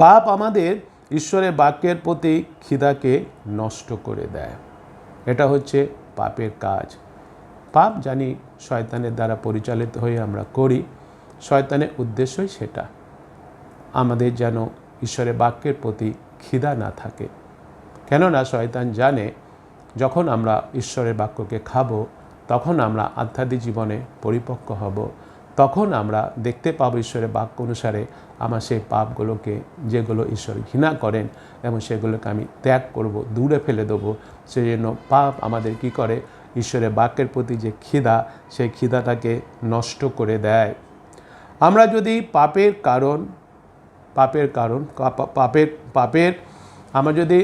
পাপ আমাদের ঈশ্বরের বাক্যের প্রতি খিদাকে নষ্ট করে দেয়। এটা হচ্ছে পাপের কাজ। পাপ জানি শয়তানের দ্বারা পরিচালিত হয়ে আমরা করি, শয়তানের উদ্দেশ্যই সেটা, আমাদের যেন ঈশ্বরের বাক্যের প্রতি খিদা না থাকে। কেননা শয়তান জানে যখন আমরা ঈশ্বরের বাক্যকে খাবো তখন আমরা আধ্যাত্মিক জীবনে পরিপক্ক হব, তখন আমরা দেখতে পাবো ঈশ্বরের বাক্য অনুসারে আমার সেই পাপগুলোকে, যেগুলো ঈশ্বর ঘৃণা করেন, এবং সেগুলোকে আমি ত্যাগ করব, দূরে ফেলে দেবো। সেই জন্য পাপ আমাদের কি করে? ঈশ্বরের বাক্যের প্রতি যে খিদা, সেই খিদাটাকে নষ্ট করে দেয়। আমরা যদি আমরা যদি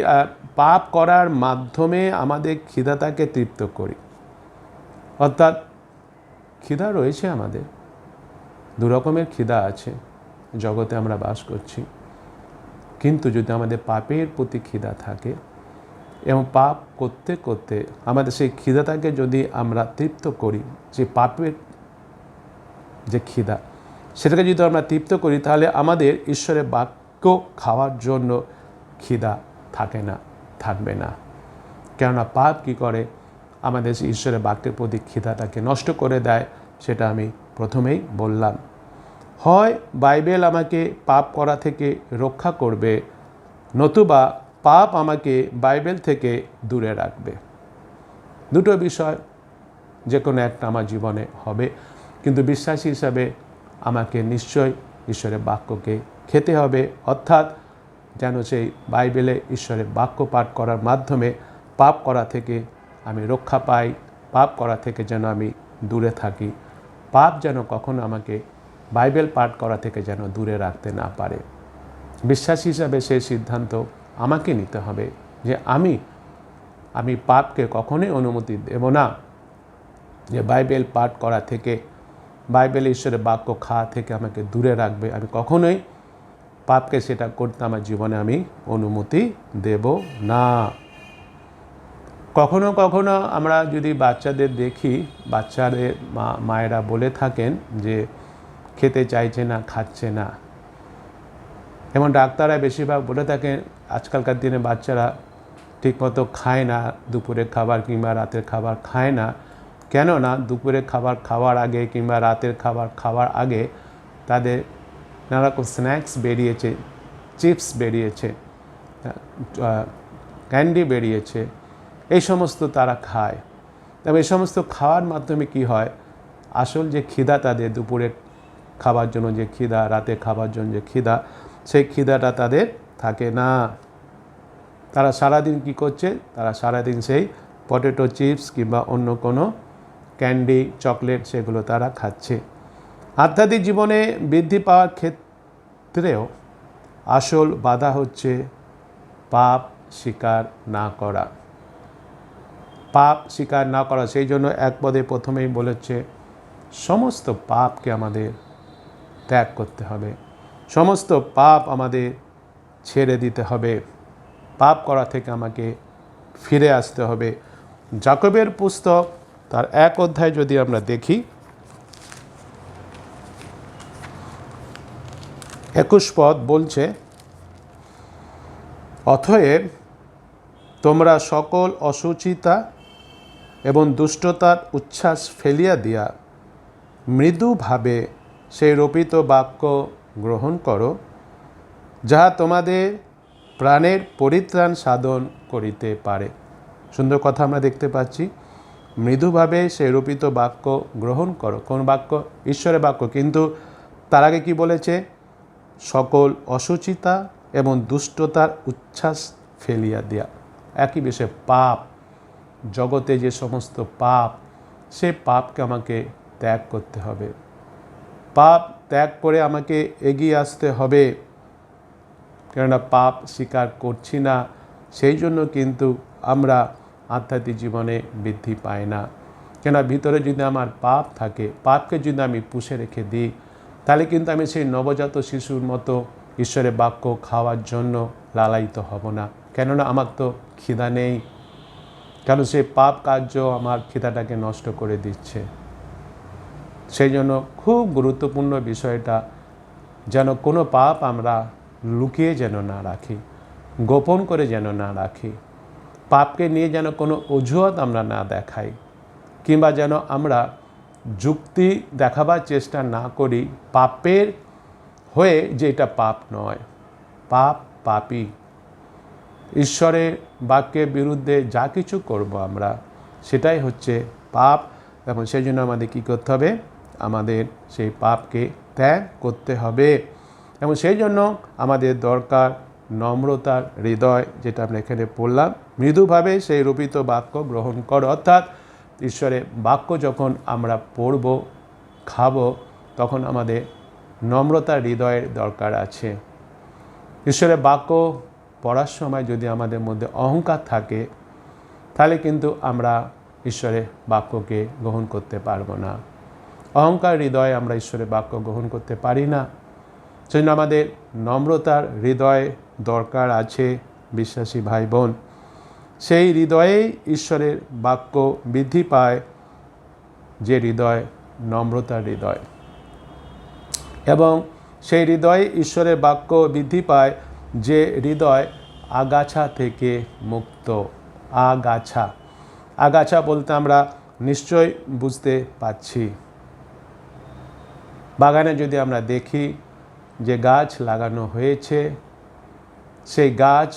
পাপ করার মাধ্যমে আমাদের খিদাটাকে তৃপ্ত করি, অর্থাৎ খিদা রয়েছে আমাদের, 2 রকমের খিদা আছে, জগতে আমরা বাস করছি, কিন্তু যদি আমাদের পাপের প্রতি খিদা থাকে এবং পাপ করতে করতে আমাদের সেই খিদাটাকে যদি আমরা তৃপ্ত করি, যে পাপের যে খিদা সেটাকে যদি আমরা তৃপ্ত করি, তাহলে আমাদের ঈশ্বরের বাক্য খাওয়ার জন্য খিদা থাকবে না। কেননা পাপ কি করে? আমাদের ঈশ্বরের বাক্যের প্রতি খিদাটাকে নষ্ট করে দেয়। সেটা আমি প্রথমেই বললাম। হয় বাইবেল আমাকে পাপ করা থেকে রক্ষা করবে, নতুবা পাপ আমাকে বাইবেল থেকে দূরে রাখবে। 2টো বিষয় যে কোনো একটা আমার জীবনে হবে, কিন্তু বিশ্বাসী হিসাবে আমাকে নিশ্চয় ঈশ্বরের বাক্যকে খেতে হবে, অর্থাৎ যেন সেই বাইবেলে ঈশ্বরের বাক্য পাঠ করার মাধ্যমে পাপ করা থেকে আমি রক্ষা পাই, পাপ করা থেকে যেন আমি দূরে থাকি। পাপ যেন কখনো আমাকে বাইবেল পাঠ করা থেকে যেন দূরে রাখতে না পারে। বিশ্বাসী হিসাবে সেই সিদ্ধান্ত আমাকে নিতে হবে যে আমি পাপকে কখনোই অনুমতি দেব না যে বাইবেল পাঠ করা থেকে, বাইবেল ঈশ্বরের বাক্য খাওয়া থেকে আমাকে দূরে রাখবে। আমি কখনোই পাপকে সেটা করতে আমার জীবনে আমি অনুমতি দেব না। কখনো কখনো আমরা যদি বাচ্চাদের দেখি, বাচ্চাদের মায়েরা বলে থাকেন যে খেতে চাইছে না, খাচ্ছে না। এবং ডাক্তাররা বেশিরভাগ বলে থাকেন আজকালকার দিনে বাচ্চারা ঠিকমতো খায় না, দুপুরের খাবার কিংবা রাতের খাবার খায় না। কেননা দুপুরের খাবার খাওয়ার আগে কিংবা রাতের খাবার খাওয়ার আগে তাদের নানারকম স্ন্যাক্স বেরিয়েছে, চিপস বেরিয়েছে, ক্যান্ডি বেরিয়েছে, এই সমস্ত তারা খায়। তবে এই সমস্ত খাওয়ার মাধ্যমে কি হয়, আসল যে খিদা তাদের দুপুরের খাবার জন্য যে খিদা, রাতে খাবার জন্য যে খিদা, সেই খিদাটা তাদের থাকে না। তারা সারাদিন কি করছে, তারা সারাদিন সেই পটেটো চিপস কিংবা অন্য কোনো ক্যান্ডি, চকলেট সেগুলো তারা খাচ্ছে। আধ্যাত্মিক জীবনে বৃদ্ধি পাওয়ার ক্ষেত্রেও আসল বাধা হচ্ছে পাপ স্বীকার না করা। পাপ স্বীকার না করা, সেই জন্য এক পদে প্রথমেই বলেছে সমস্ত পাপকে আমাদের ত্যাগ করতে হবে, সমস্ত পাপ আমাদের ছেড়ে দিতে হবে, পাপ করা থেকে আমাকে ফিরে আসতে হবে। যাকবের পুস্তক তার 1 অধ্যায় যদি আমরা দেখি, 21 পদ বলছে, অতএব তোমরা সকল অশুচিতা এবং দুষ্টতার উচ্ছ্বাস ফেলিয়া দিয়া মৃদুভাবে সেই রোপিত বাক্য গ্রহণ করো, যাহা তোমাদের প্রাণের পরিত্রাণ সাধন করিতে পারে। সুন্দর কথা আমরা দেখতে পাচ্ছি, মৃদুভাবে সেই রোপিত বাক্য গ্রহণ করো। কোন বাক্য? ঈশ্বরের বাক্য। কিন্তু তার আগে কি বলেছে? সকল অশুচিতা এবং দুষ্টতার উচ্ছ্বাস ফেলিয়া দেয়া। একই বিষয়ে পাপ, জগতে যে সমস্ত পাপ, সে পাপকে আমাকে ত্যাগ করতে হবে। পাপ ত্যাগ করে আমাকে এগিয়ে আসতে হবে, কেননা পাপ স্বীকার করছি না, সেই জন্য কিন্তু আমরা আধ্যাত্মিক জীবনে বৃদ্ধি পাই না। কেননা ভিতরে যদি আমার পাপ থাকে, পাপকে যদি আমি পুষে রেখে দিই, তাহলে কিন্তু আমি সেই নবজাত শিশুর মতো ঈশ্বরের বাক্য খাওয়ার জন্য লালায়িত হব না। কেননা আমার তো খিদা নেই, কারণ সেই পাপ কার্য আমার খিদাটাকে নষ্ট করে দিচ্ছে। সেই জন্য খুব গুরুত্বপূর্ণ বিষয়টা, যেন কোনো পাপ আমরা লুকিয়ে যেন না রাখি, গোপন করে যেন না রাখি, পাপকে নিয়ে যেন কোনো অজুহাত আমরা না দেখাই, কিংবা যেন আমরা যুক্তি দেখাবার চেষ্টা না করি পাপের হয়ে যে এটা পাপ নয়। পাপ পাপই, ঈশ্বরের বাক্যের বিরুদ্ধে যা কিছু করব আমরা, সেটাই হচ্ছে পাপ। এবং সেই জন্য আমাদের কী করতে হবে? আমাদের সেই পাপকে ত্যাগ করতে হবে। এবং সেই জন্য আমাদের দরকার নম্রতার হৃদয়, যেটা আমরা এখানে পড়লাম, মৃদুভাবে সেই রোপিত বাক্য গ্রহণ করো। অর্থাৎ ঈশ্বরের বাক্য যখন আমরা পড়ব, খাব, তখন আমাদের নম্রতার হৃদয়ের দরকার আছে। ঈশ্বরের বাক্য পড়ার সময় যদি আমাদের মধ্যে অহংকার থাকে, তাহলে কিন্তু আমরা ঈশ্বরের বাক্যকে গ্রহণ করতে পারবো না। অহংকার হৃদয়ে আমরা ঈশ্বরের বাক্য গ্রহণ করতে পারি না। সেজন্য আমাদের নম্রতার হৃদয় দরকার আছে বিশ্বাসী ভাই বোন। সেই হৃদয়েই ঈশ্বরের বাক্য বৃদ্ধি পায়, যে হৃদয় নম্রতার হৃদয়। এবং সেই হৃদয়ে ঈশ্বরের বাক্য বৃদ্ধি পায় যে হৃদয় আগাছা থেকে মুক্ত। আগাছা, আগাছা বলতে আমরা নিশ্চয় বুঝতে পারছি, বাগানে যদি আমরা দেখি যে গাছ লাগানো হয়েছে, সেই গাছ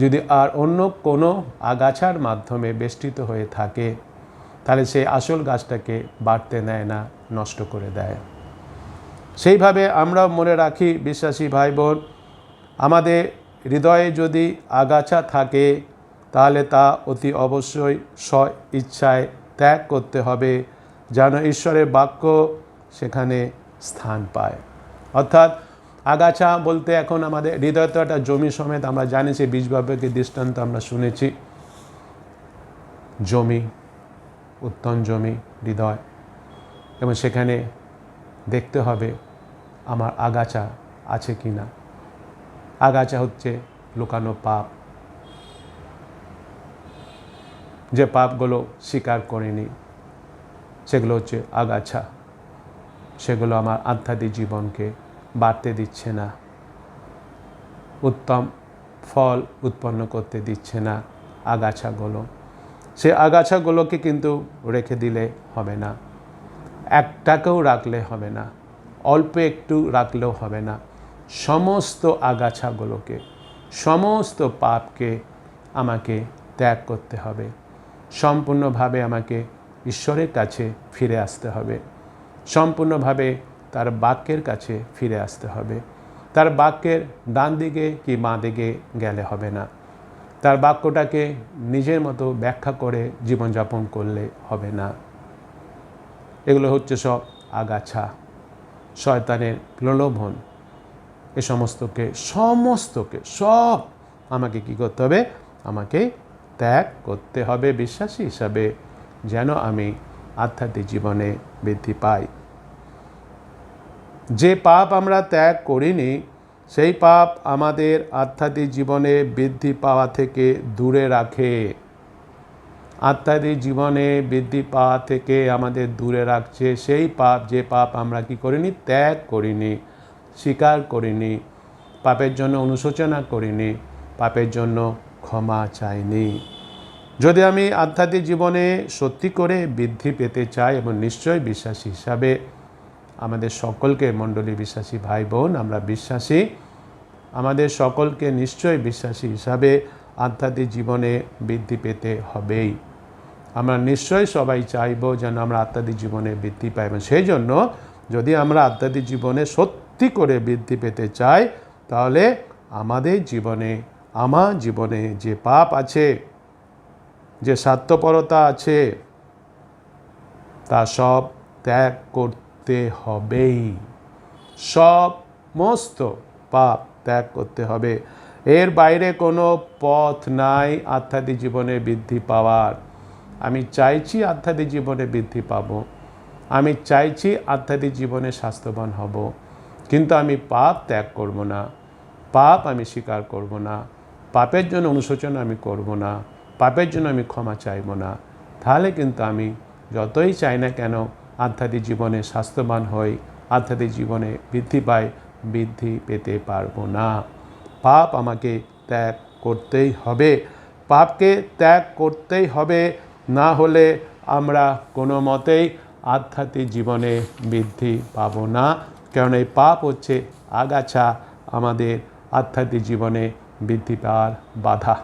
যদি আর অন্য কোনো আগাছার মাধ্যমে বেষ্টিত হয়ে থাকে, তাহলে সেই আসল গাছটাকে বাড়তে দেয় না, নষ্ট করে দেয়। সেইভাবে আমরা মনে রাখি বিশ্বাসী ভাই বোন, আমাদের হৃদয়ে যদি আগাছা থাকে, তাহলে তা অতি অবশ্যই স্ব ইচ্ছায় ত্যাগ করতে হবে, যেন ঈশ্বরের বাক্য সেখানে স্থান পায়। অর্থাৎ আগাছা বলতে এখন আমাদের হৃদয় তো একটা জমি সমেত, আমরা জানি যে বীজবাপকের দৃষ্টান্ত আমরা শুনেছি। জমি, উত্তম জমি হৃদয়, এবং সেখানে দেখতে হবে আমার আগাছা আছে কি না। আগাছা হচ্ছে লুকানো পাপ, যে পাপগুলো স্বীকার করিনি, সেগুলো হচ্ছে আগাছা। সেগুলো আমার আধ্যাত্মিক জীবনকে বাড়তে দিচ্ছে না, উত্তম ফল উৎপন্ন করতে দিচ্ছে না আগাছাগুলো। সে আগাছাগুলোকে কিন্তু রেখে দিলে হবে না, একটাকেও রাখলে হবে না, অল্প একটু রাখলেও হবে না। সমস্ত আগাছাগুলোকে, সমস্ত পাপকে আমাকে ত্যাগ করতে হবে। সম্পূর্ণভাবে আমাকে ঈশ্বরের কাছে ফিরে আসতে হবে, সম্পূর্ণভাবে তার বাক্যের কাছে ফিরে আসতে হবে। তার বাক্যের ডান দিকে কি বাঁ দিকে গেলে হবে না, তার বাক্যটাকে নিজের মতো ব্যাখ্যা করে জীবনযাপন করলে হবে না। এগুলো হচ্ছে সব আগাছা, শয়তানের প্রলোভন। এ সমস্তকে সব আমাকে কি করতে হবে? আমাকে ত্যাগ করতে হবে বিশ্বাসী হিসাবে, যেন আমি আধ্যাত্মিক জীবনে বৃদ্ধি পাই। যে পাপ আমরা ত্যাগ করিনি, সেই পাপ আমাদের আধ্যাত্মিক জীবনে বৃদ্ধি পাওয়া থেকে দূরে রাখে। আধ্যাত্মিক জীবনে বৃদ্ধি পাওয়া থেকে আমাদের দূরে রাখছে সেই পাপ, যে পাপ আমরা কি করিনি? ত্যাগ করিনি, স্বীকার করিনি, পাপের জন্য অনুশোচনা করিনি, পাপের জন্য ক্ষমা চাইনি। যদি আমি আধ্যাত্মিক জীবনে সত্যি করে বৃদ্ধি পেতে চাই, এবং নিশ্চয়ই বিশ্বাসী হিসাবে আমাদের সকলকে, মণ্ডলী বিশ্বাসী ভাই বোন, আমরা বিশ্বাসী, আমাদের সকলকে নিশ্চয়ই বিশ্বাসী হিসাবে আধ্যাত্মিক জীবনে বৃদ্ধি পেতে হবেই। আমরা নিশ্চয়ই সবাই চাইব যেন আমরা আধ্যাত্মিক জীবনে বৃদ্ধি পাই, এবং সেই জন্য যদি আমরা আধ্যাত্মিক জীবনে সত্যি করে বৃদ্ধি পেতে চাই, তাহলে আমাদের জীবনে, আমার জীবনে যে পাপ আছে, যে স্বার্থপরতা আছে, তা সব ত্যাগ করতে হবেই। সমস্ত পাপ ত্যাগ করতে হবে। এর বাইরে কোনো পথ নাই আধ্যাত্মিক জীবনে বৃদ্ধি পাওয়ার। আমি চাইছি আধ্যাত্মিক জীবনে বৃদ্ধি পাব, আমি চাইছি আধ্যাত্মিক জীবনে স্বাস্থ্যবান হব, কিন্তু আমি পাপ ত্যাগ করব না, পাপ আমি স্বীকার করব না, পাপের জন্য অনুশোচনা আমি করব না, পাপের জন্য আমি ক্ষমা চাইব না, তাহলে কিন্তু আমি যতই চাই না কেন আধ্যাত্মিক জীবনে স্বাস্থ্যবান হই, আধ্যাত্মিক জীবনে বৃদ্ধি পাই, বৃদ্ধি পেতে পারবো না। পাপ আমাকে ত্যাগ করতেই হবে, পাপকে ত্যাগ করতেই হবে, না হলে আমরা কোনো মতেই আধ্যাত্মিক জীবনে বৃদ্ধি পাব না। কারণ এই পাপ হচ্ছে আগাছা, আমাদের আধ্যাত্মিক জীবনে বৃদ্ধি পাওয়ার বাধা।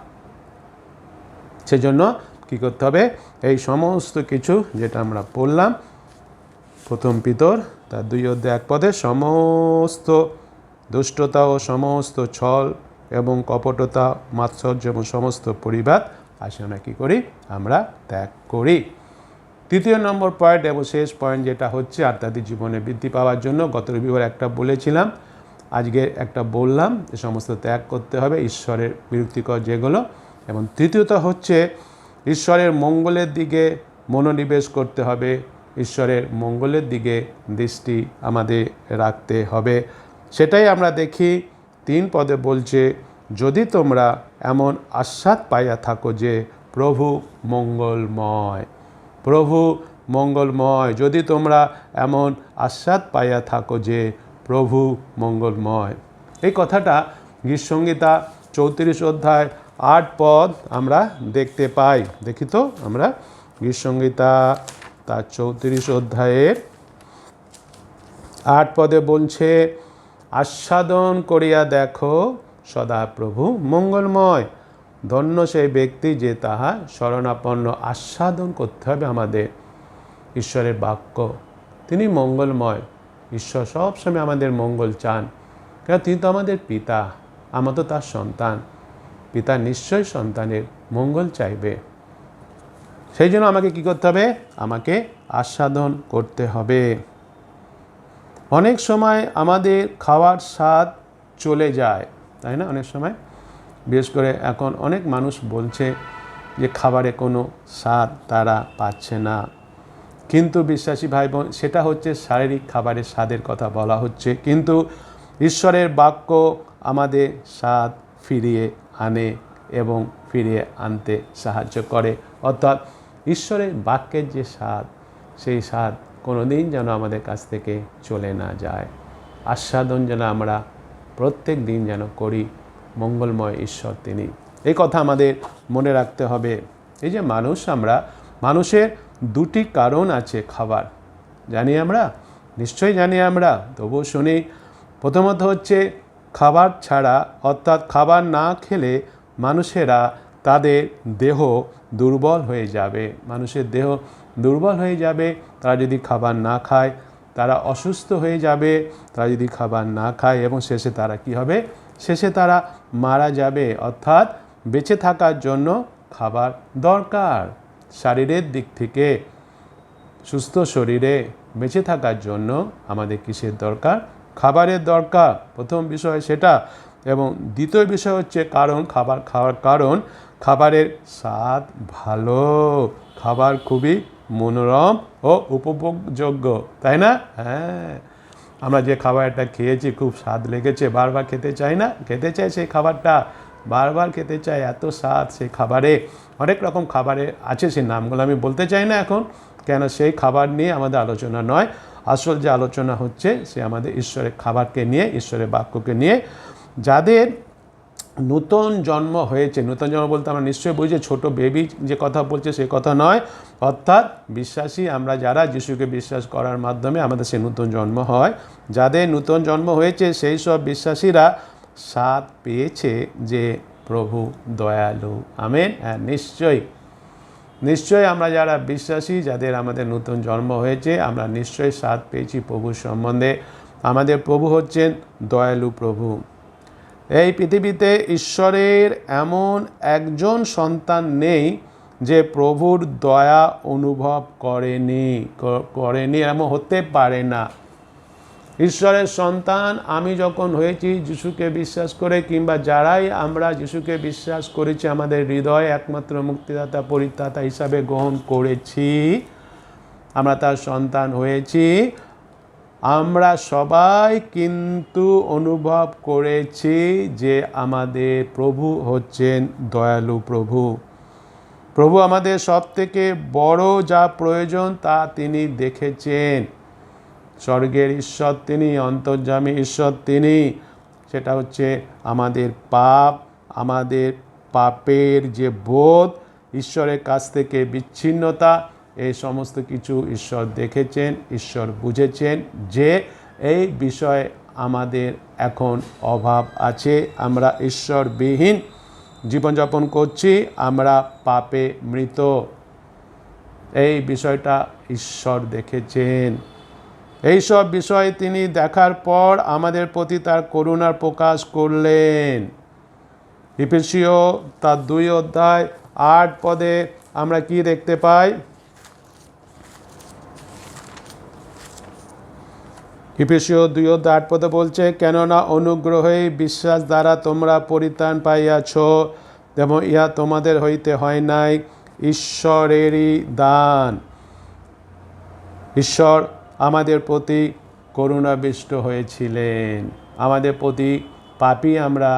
সেজন্য কী করতে হবে? এই সমস্ত কিছু যেটা আমরা পড়লাম প্রথম পিতর তার 2:1 সমস্ত দুষ্টতা ও সমস্ত ছল এবং কপটতা, মাৎসর্য এবং সমস্ত পরিবাদ আসে আমরা কী করি? আমরা ত্যাগ করি। তৃতীয় নম্বর পয়েন্ট এবং শেষ পয়েন্ট যেটা হচ্ছে আধ্যাত্মিক জীবনে বৃদ্ধি পাওয়ার জন্য, গত রবিবার একটা বলেছিলাম, আজকে একটা বললাম, এ সমস্ত ত্যাগ করতে হবে ঈশ্বরের বিরক্তিকর যেগুলো। এবং তৃতীয়ত হচ্ছে ঈশ্বরের মঙ্গলের দিকে মনোনিবেশ করতে হবে, ঈশ্বরের মঙ্গলের দিকে দৃষ্টি আমাদের রাখতে হবে। সেটাই আমরা দেখি 3 পদে বলছে, যদি তোমরা এমন আস্বাদ পাইয়া থাকো যে প্রভু মঙ্গলময়। প্রভু মঙ্গলময়, যদি তোমরা এমন আস্বাদ পাইয়া থাকো যে প্রভু মঙ্গলময়। এই কথাটা গীতসংহিতা 34:8 আমরা দেখতে পাই। দেখি তো আমরা গীতসংহিতা তার 34:8 বলছে, আস্বাদন করিয়া দেখো সদা প্রভু মঙ্গলময়। ধন্য সেই ব্যক্তি যে তাহা শরণাপন্ন। আস্বাদন করতে হবে আমাদের ঈশ্বরের বাক্য। তিনি মঙ্গলময়, ঈশ্বর সবসময় আমাদের মঙ্গল চান, কারণ তিনি তো আমাদের পিতা, আমরা তো তার সন্তান। পিতা নিশ্চয়ই সন্তানের মঙ্গল চাইবে। সেই জন্য আমাকে কী করতে হবে? আমাকে আস্বাদন করতে হবে। অনেক সময় আমাদের খাওয়ার স্বাদ চলে যায়, তাই না? অনেক সময় বিশেষ করে এখন অনেক মানুষ বলছে যে খাবারে কোনো স্বাদ তারা পাচ্ছে না, কিন্তু বিশ্বাসী ভাই বোন, সেটা হচ্ছে শারীরিক খাবারের স্বাদের কথা বলা হচ্ছে, কিন্তু ঈশ্বরের বাক্য আমাদের স্বাদ ফিরিয়ে আনে এবং ফিরিয়ে আনতে সাহায্য করে। অর্থাৎ ঈশ্বরের বাক্যের যে স্বাদ, সেই স্বাদ কোনো দিন যেন আমাদের কাছ থেকে চলে না যায়। আস্বাদন যেন আমরা প্রত্যেক দিন যেন করি। মঙ্গলময় ঈশ্বর তিনি, এই কথা আমাদের মনে রাখতে হবে। এই যে মানুষের দুটি কারণ আছে খাবার, জানি আমরা, নিশ্চয়ই জানি আমরা, তবুও শুনি। প্রথমত হচ্ছে খাবার ছাড়া, অর্থাৎ খাবার না খেলে মানুষেরা তাদের দেহ দুর্বল হয়ে যাবে। মানুষের দেহ দুর্বল হয়ে যাবে তারা যদি খাবার না খায়, তারা অসুস্থ হয়ে যাবে তারা যদি খাবার না খায়, এবং শেষে তারা কি হবে? শেষে তারা মারা যাবে। অর্থাৎ বেঁচে থাকার জন্য খাবার দরকার। শারীরের দিক থেকে সুস্থ শরীরে বেঁচে থাকার জন্য আমাদের কিসের দরকার? খাবারের দরকার। প্রথম বিষয় সেটা। এবং দ্বিতীয় বিষয় হচ্ছে খাবার খাওয়ার কারণ, খাবারের স্বাদ ভালো, খাবার খুবই মনোরম ও উপভোগযোগ্য, তাই না? হ্যাঁ, আমরা যে খাবারটা খেয়েছি খুব স্বাদ লেগেছে, বারবার খেতে চাই না? খেতে চাই সেই খাবারটা, বারবার খেতে চাই, এত স্বাদ সেই খাবারে। অনেক রকম খাবারে আছে, সেই নামগুলো আমি বলতে চাই না এখন, কেন সেই খাবার নিয়ে আমাদের আলোচনা নয়। আসল যে আলোচনা হচ্ছে সে আমাদের ঈশ্বরের খাবারকে নিয়ে, ঈশ্বরের বাক্যকে নিয়ে। যাদের নূতন জন্ম হয়েছে, নূতন জন্ম বলতে আমরা নিশ্চয়ই বুঝি ছোট বেবি যে কথা বলছে সে কথা নয়, অর্থাৎ বিশ্বাসী আমরা যারা যিশুকে বিশ্বাস করার মাধ্যমে আমাদের সে নূতন জন্ম হয়। যাদের নূতন জন্ম হয়েছে সেই সব বিশ্বাসীরা স্বাদ পেয়েছে যে প্রভু দয়ালু। আমেন। হ্যাঁ, নিশ্চয়ই আমরা যারা বিশ্বাসী, যাদের আমাদের নতুন জন্ম হয়েছে, আমরা নিশ্চয়ই স্বাদ পেয়েছি প্রভুর সম্বন্ধে। আমাদের প্রভু হচ্ছেন দয়ালু প্রভু। এই পৃথিবীতে ঈশ্বরের এমন একজন সন্তান নেই যে প্রভুর দয়া অনুভব করেনি, এমন হতে পারে না। ঈশ্বরের সন্তান আমি যখন হয়েছি যিশুকে বিশ্বাস করে, কিংবা যারাই আমরা যিশুকে বিশ্বাস করেছি, আমাদের হৃদয়ে একমাত্র মুক্তিদাতা পরিত্রাতা হিসাবে গ্রহণ করেছি, আমরা তার সন্তান হয়েছি, আমরা সবাই কিন্তু অনুভব করেছি যে আমাদের প্রভু হচ্ছেন দয়ালু প্রভু আমাদের সব থেকে বড় যা প্রয়োজন তা তিনি দেখেছেন। স্বর্গের ঈশ্বর তিনি, অন্তর্যামী ঈশ্বর তিনি। সেটা হচ্ছে আমাদের আমাদের পাপের যে বোধ, ঈশ্বরের কাছ থেকে বিচ্ছিন্নতা, এই সমস্ত কিছু ঈশ্বর দেখেছেন, ঈশ্বর বুঝেছেন যে এই বিষয়ে আমাদের এখন অভাব আছে। আমরা ঈশ্বরবিহীন জীবনযাপন করছি, আমরা পাপে মৃত। এই বিষয়টা ঈশ্বর দেখেছেন। এই সব বিষয় তিনি দেখার পর আমাদের প্রতি তার করুণার প্রকাশ করলেন। এফেসীয় তার 2 অধ্যায় 8 পদে আমরা কি দেখতে পাই? এফেসীয় 2 অধ্যায় 8 পদে বলছে, কেননা অনুগ্রহেই বিশ্বাস দ্বারা তোমরা পরিত্রাণ পাইয়াছ, এবং ইহা তোমাদের হইতে হয় নাই, ঈশ্বরেরই দান। ঈশ্বর আমাদের প্রতি করুণাবিষ্ট হয়েছিলেন। আমাদের প্রতি পাপী আমরা,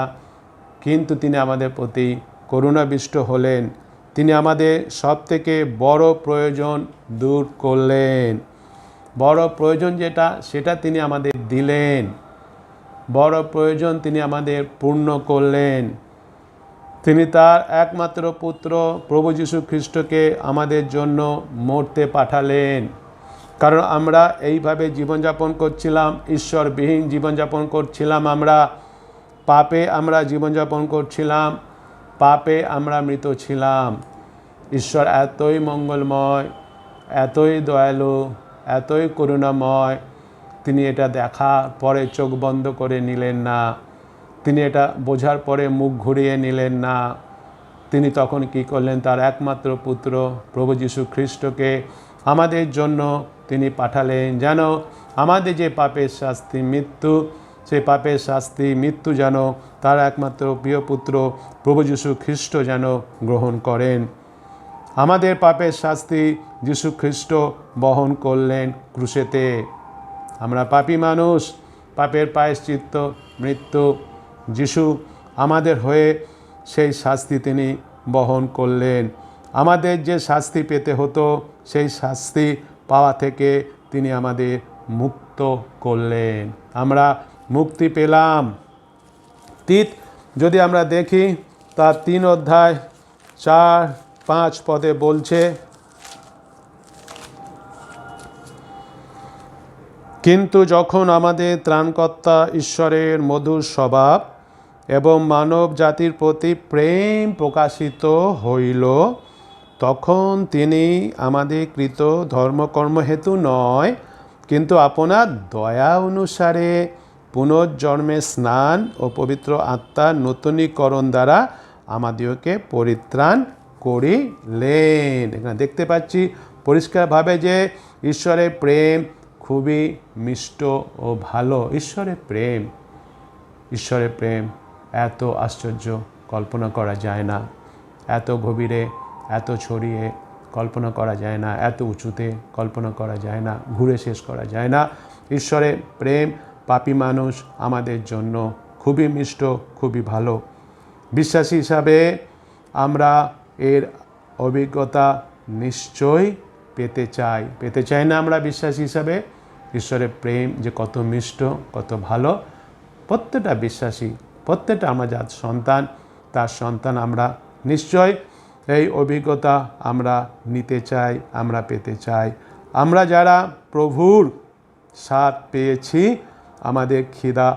কিন্তু তিনি আমাদের প্রতি করুণাবিষ্ট হলেন। তিনি আমাদের সব থেকে বড় প্রয়োজন দূর করলেন। বড় প্রয়োজন যেটা, সেটা তিনি আমাদের দিলেন। বড় প্রয়োজন তিনি আমাদের পূর্ণ করলেন। তিনি তার একমাত্র পুত্র প্রভু যীশু খ্রিস্টকে আমাদের জন্য মরতে পাঠালেন। কারণ আমরা এইভাবে জীবনযাপন করছিলাম, ঈশ্বরবিহীন জীবনযাপন করছিলাম, আমরা পাপে আমরা জীবনযাপন করছিলাম, পাপে আমরা মৃত ছিলাম। ঈশ্বর এতই মঙ্গলময়, এতই দয়ালু, এতই করুণাময়, তিনি এটা দেখার পরে চোখ বন্ধ করে নিলেন না, তিনি এটা বোঝার পরে মুখ ঘুরিয়ে নিলেন না। তিনি তখন কি করলেন? তার একমাত্র পুত্র প্রভু যীশু খ্রিস্টকে আমাদের জন্য তিনি পাঠালেন, যেন আমাদের যে পাপের শাস্তি মৃত্যু, সেই পাপের শাস্তি মৃত্যু যেন তার একমাত্র প্রিয় পুত্র প্রভু যীশু খ্রিস্ট যেন গ্রহণ করেন। আমাদের পাপের শাস্তি যীশু খ্রিস্ট বহন করলেন ক্রুশেতে। আমরা পাপী মানুষ, পাপের প্রায়শ্চিত্ত মৃত্যু যীশু আমাদের হয়ে সেই শাস্তি তিনি বহন করলেন। আমাদের যে শাস্তি পেতে হতো সেই শাস্তি পাওয়া থেকে তিনি আমাদের মুক্ত করলেন। আমরা মুক্তি পেলাম। যদি আমরা দেখি তার 3 অধ্যায় 4-5 পদে বলছে, কিন্তু যখন আমাদের ত্রাণকর্তা ঈশ্বরের মধুর স্বভাব এবং মানব জাতির প্রতি প্রেম প্রকাশিত হইল, তখন তিনি আমাদের কৃত ধর্মকর্ম হেতু নয়, কিন্তু আপনার দয়া অনুসারে পুনর্জন্মের স্নান ও পবিত্র আত্মার নূতনীকরণ দ্বারা আমাদেরকে পরিত্রাণ করিলেন। এখানে দেখতে পাচ্ছি পরিষ্কারভাবে যে ঈশ্বরের প্রেম খুবই মিষ্ট ও ভালো। ঈশ্বরের প্রেম এত আশ্চর্য, কল্পনা করা যায় না। এত গভীরে, এত ছড়িয়ে কল্পনা করা যায় না, এত উঁচুতে কল্পনা করা যায় না, ঘুরে শেষ করা যায় না। ঈশ্বরের প্রেম পাপী মানুষ আমাদের জন্য খুবই মিষ্ট, খুবই ভালো। বিশ্বাসী হিসাবে আমরা এর অভিজ্ঞতা নিশ্চয়ই পেতে চাই না আমরা বিশ্বাসী হিসাবে? ঈশ্বরের প্রেম যে কত মিষ্ট, কত ভালো, প্রত্যেকটা বিশ্বাসী, প্রত্যেকটা আমরা যার সন্তান, তার সন্তান আমরা নিশ্চয় এই অভিজ্ঞতা আমরা নিতে চাই, আমরা পেতে চাই। আমরা যারা প্রভুর স্বাদ পেয়েছি, আমাদের খিদা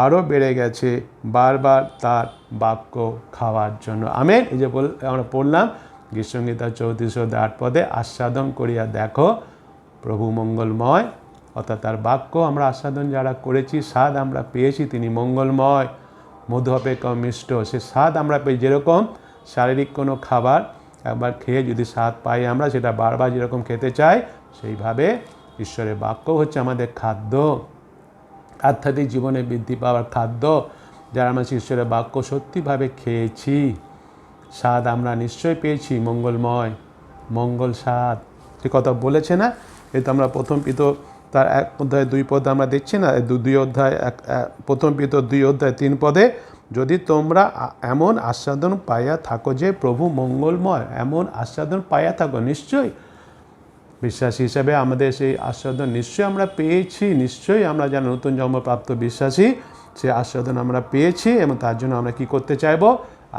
আরও বেড়ে গেছে বারবার তার বাক্য খাওয়ার জন্য। আমেন। এই যে আমরা পড়লাম গীতসংহিতা 34:8 পদে, আস্বাদন করিয়া দেখো প্রভু মঙ্গলময়। অর্থাৎ তার বাক্য আমরা আস্বাদন যারা করেছি, স্বাদ আমরা পেয়েছি, তিনি মঙ্গলময়, মধু অপেক্ষা মিষ্ট। সে স্বাদ আমরা পেয়ে, যেরকম শারীরিক কোনো খাবার একবার খেয়ে যদি স্বাদ পাই আমরা, সেটা বারবার যেরকম খেতে চাই, সেইভাবে ঈশ্বরের বাক্য হচ্ছে আমাদের খাদ্য, আধ্যাত্মিক জীবনে বৃদ্ধি পাওয়ার খাদ্য। যারা আমরা ঈশ্বরের বাক্য সত্যিভাবে খেয়েছি, স্বাদ আমরা নিশ্চয়ই পেয়েছি, মঙ্গলময়, মঙ্গল স্বাদ, সে কথা বলেছে না? এই তো আমরা প্রথম পিতর তার 1 অধ্যায় 2 পদে আমরা দেখছি না, 2 অধ্যায় প্রথম পিতর 2 অধ্যায় 3 পদে, যদি তোমরা এমন আস্বাদন পাইয়া থাকো যে প্রভু মঙ্গলময়, এমন আস্বাদন পাইয়া থাকো, নিশ্চয়ই বিশ্বাসী হিসাবে আমাদের সেই আস্বাদন নিশ্চয়ই আমরা পেয়েছি। নিশ্চয়ই আমরা যারা নতুন জন্মপ্রাপ্ত বিশ্বাসী, সেই আস্বাদন আমরা পেয়েছি, এবং তার জন্য আমরা কি করতে চাইব?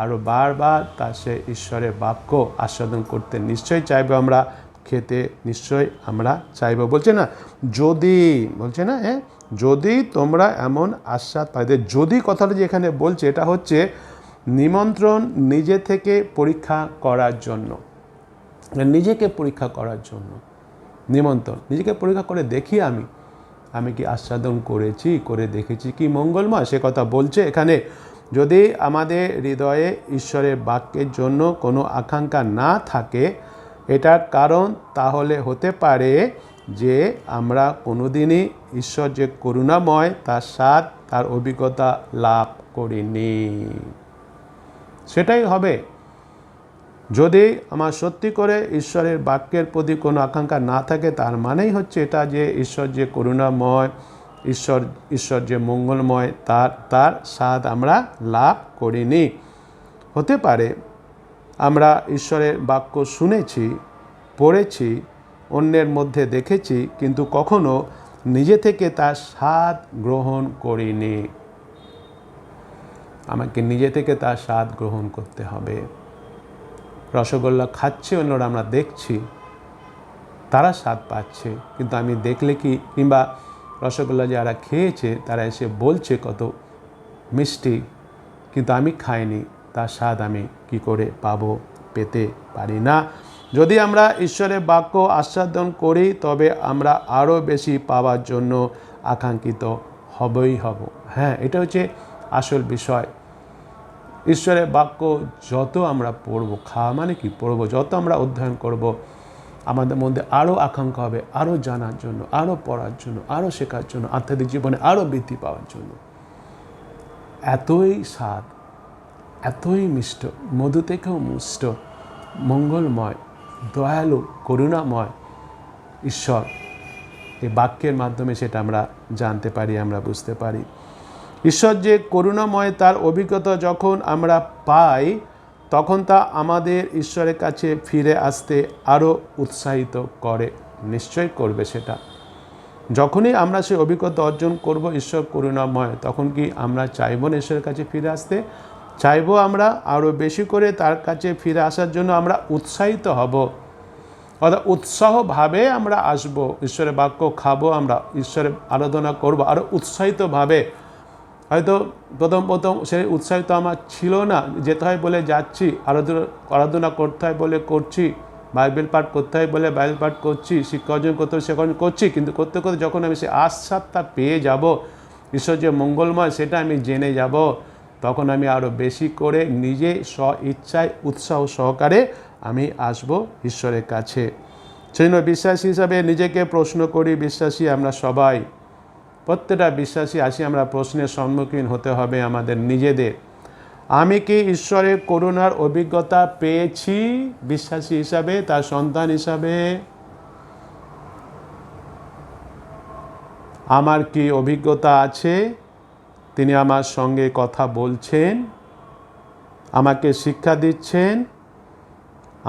আরও বারবার তার সে ঈশ্বরের বাক্য আস্বাদন করতে নিশ্চয়ই চাইব, আমরা খেতে নিশ্চয়ই আমরা চাইব। বলছে না, যদি তোমরা এমন আস্বাদ পাইতে। যদি কথাটা যে এখানে বলছে, এটা হচ্ছে নিমন্ত্রণ নিজে থেকে পরীক্ষা করার জন্য, নিজেকে পরীক্ষা করার জন্য নিমন্ত্রণ। নিজেকে পরীক্ষা করে দেখি আমি কি আস্বাদন করেছি, করে দেখেছি কি মঙ্গলময়, সে কথা বলছে এখানে। যদি আমাদের হৃদয়ে ঈশ্বরের বাক্যের জন্য কোনো আকাঙ্ক্ষা না থাকে, এটার কারণ তাহলে হতে পারে যে আমরা কোনোদিনই ঈশ্বর যে করুণাময়, তার স্বাদ, তার অভিজ্ঞতা লাভ করিনি। সেটাই হবে। যদি আমার সত্যি করে ঈশ্বরের বাক্যের প্রতি কোনো আকাঙ্ক্ষা না থাকে, তার মানেই হচ্ছে এটা যে ঈশ্বর যে করুণাময়, ঈশ্বর যে মঙ্গলময়, তার স্বাদ আমরা লাভ করিনি। হতে পারে আমরা ঈশ্বরের বাক্য শুনেছি, পড়েছি, অন্যের মধ্যে দেখেছি, কিন্তু কখনো নিজে থেকে তার স্বাদ গ্রহণ করিনি। আমাকে নিজে থেকে তার স্বাদ গ্রহণ করতে হবে। রসগোল্লা খাচ্ছে অন্যরা, আমরা দেখছি, তারা স্বাদ পাচ্ছে, কিন্তু আমি দেখলে কি, কিংবা রসগোল্লা যারা খেয়েছে তারা এসে বলছে কত মিষ্টি, কিন্তু আমি খাইনি, তার স্বাদ আমি কি করে পাবো? পেতে পারি না। যদি আমরা ঈশ্বরের বাক্য আস্বাদন করি, তবে আমরা আরও বেশি পাওয়ার জন্য আকাঙ্ক্ষিত হব। হ্যাঁ, এটা হচ্ছে আসল বিষয়। ঈশ্বরের বাক্য যত আমরা পড়ব, খাওয়া মানে কি পড়ব, যত আমরা অধ্যয়ন করব, আমাদের মধ্যে আরও আকাঙ্ক্ষা হবে আরও জানার জন্য, আরও পড়ার জন্য, আরও শেখার জন্য, আধ্যাত্মিক জীবনে আরও বৃদ্ধি পাওয়ার জন্য। এতই স্বাদ, এতই মিষ্ট, মধু থেকেও মিষ্ট, মঙ্গলময়, দয়ালু, করুণাময় ঈশ্বর। এই বাক্যের মাধ্যমে সেটা আমরা জানতে পারি, আমরা বুঝতে পারি। ঈশ্বর যে করুণাময় তার অভিজ্ঞতা যখন আমরা পাই, তখন তা আমাদের ঈশ্বরের কাছে ফিরে আসতে আরও উৎসাহিত করে, নিশ্চয়ই করবে সেটা। যখনই আমরা সেই অভিজ্ঞতা অর্জন করব ঈশ্বর করুণাময়, তখন কি আমরা চাইব না ঈশ্বরের কাছে ফিরে আসতে? চাইব আমরা আরও বেশি করে তার কাছে ফিরে আসার জন্য আমরা উৎসাহিত হব, অর্থাৎ উৎসাহভাবে আমরা আসব, ঈশ্বরের বাক্য খাবো, আমরা ঈশ্বরের আরাধনা করব আরও উৎসাহিতভাবে। হয়তো প্রথম সেই উৎসাহিত আমার ছিল না, যেতে হয় বলে যাচ্ছি, আরাধনা করতে হয় বলে করছি, বাইবেল পাঠ করতে হয় বলে বাইবেল পাঠ করছি, শিক্ষা অর্জন করতে হয় শিক্ষা অর্জন করছি, কিন্তু করতে করতে যখন আমি সেই আস্বাদটা পেয়ে যাব, ঈশ্বর যে মঙ্গলময় সেটা আমি জেনে যাব, তখন আমি আরও বেশি করে নিজে স্ব ইচ্ছায় উৎসাহ সহকারে আমি আসব ঈশ্বরের কাছে। সেই জন্য বিশ্বাসী হিসাবে নিজেকে প্রশ্ন করি, বিশ্বাসী আমরা সবাই, প্রত্যেকটা বিশ্বাসী আসি আমরা প্রশ্নের সম্মুখীন হতে হবে আমাদের নিজেদের। আমি কি ঈশ্বরের করুণার অভিজ্ঞতা পেয়েছি বিশ্বাসী হিসাবে, তার সন্তান হিসাবে? আমার কি অভিজ্ঞতা আছে? তিনি আমার সঙ্গে কথা বলছেন, আমাকে শিক্ষা দিচ্ছেন,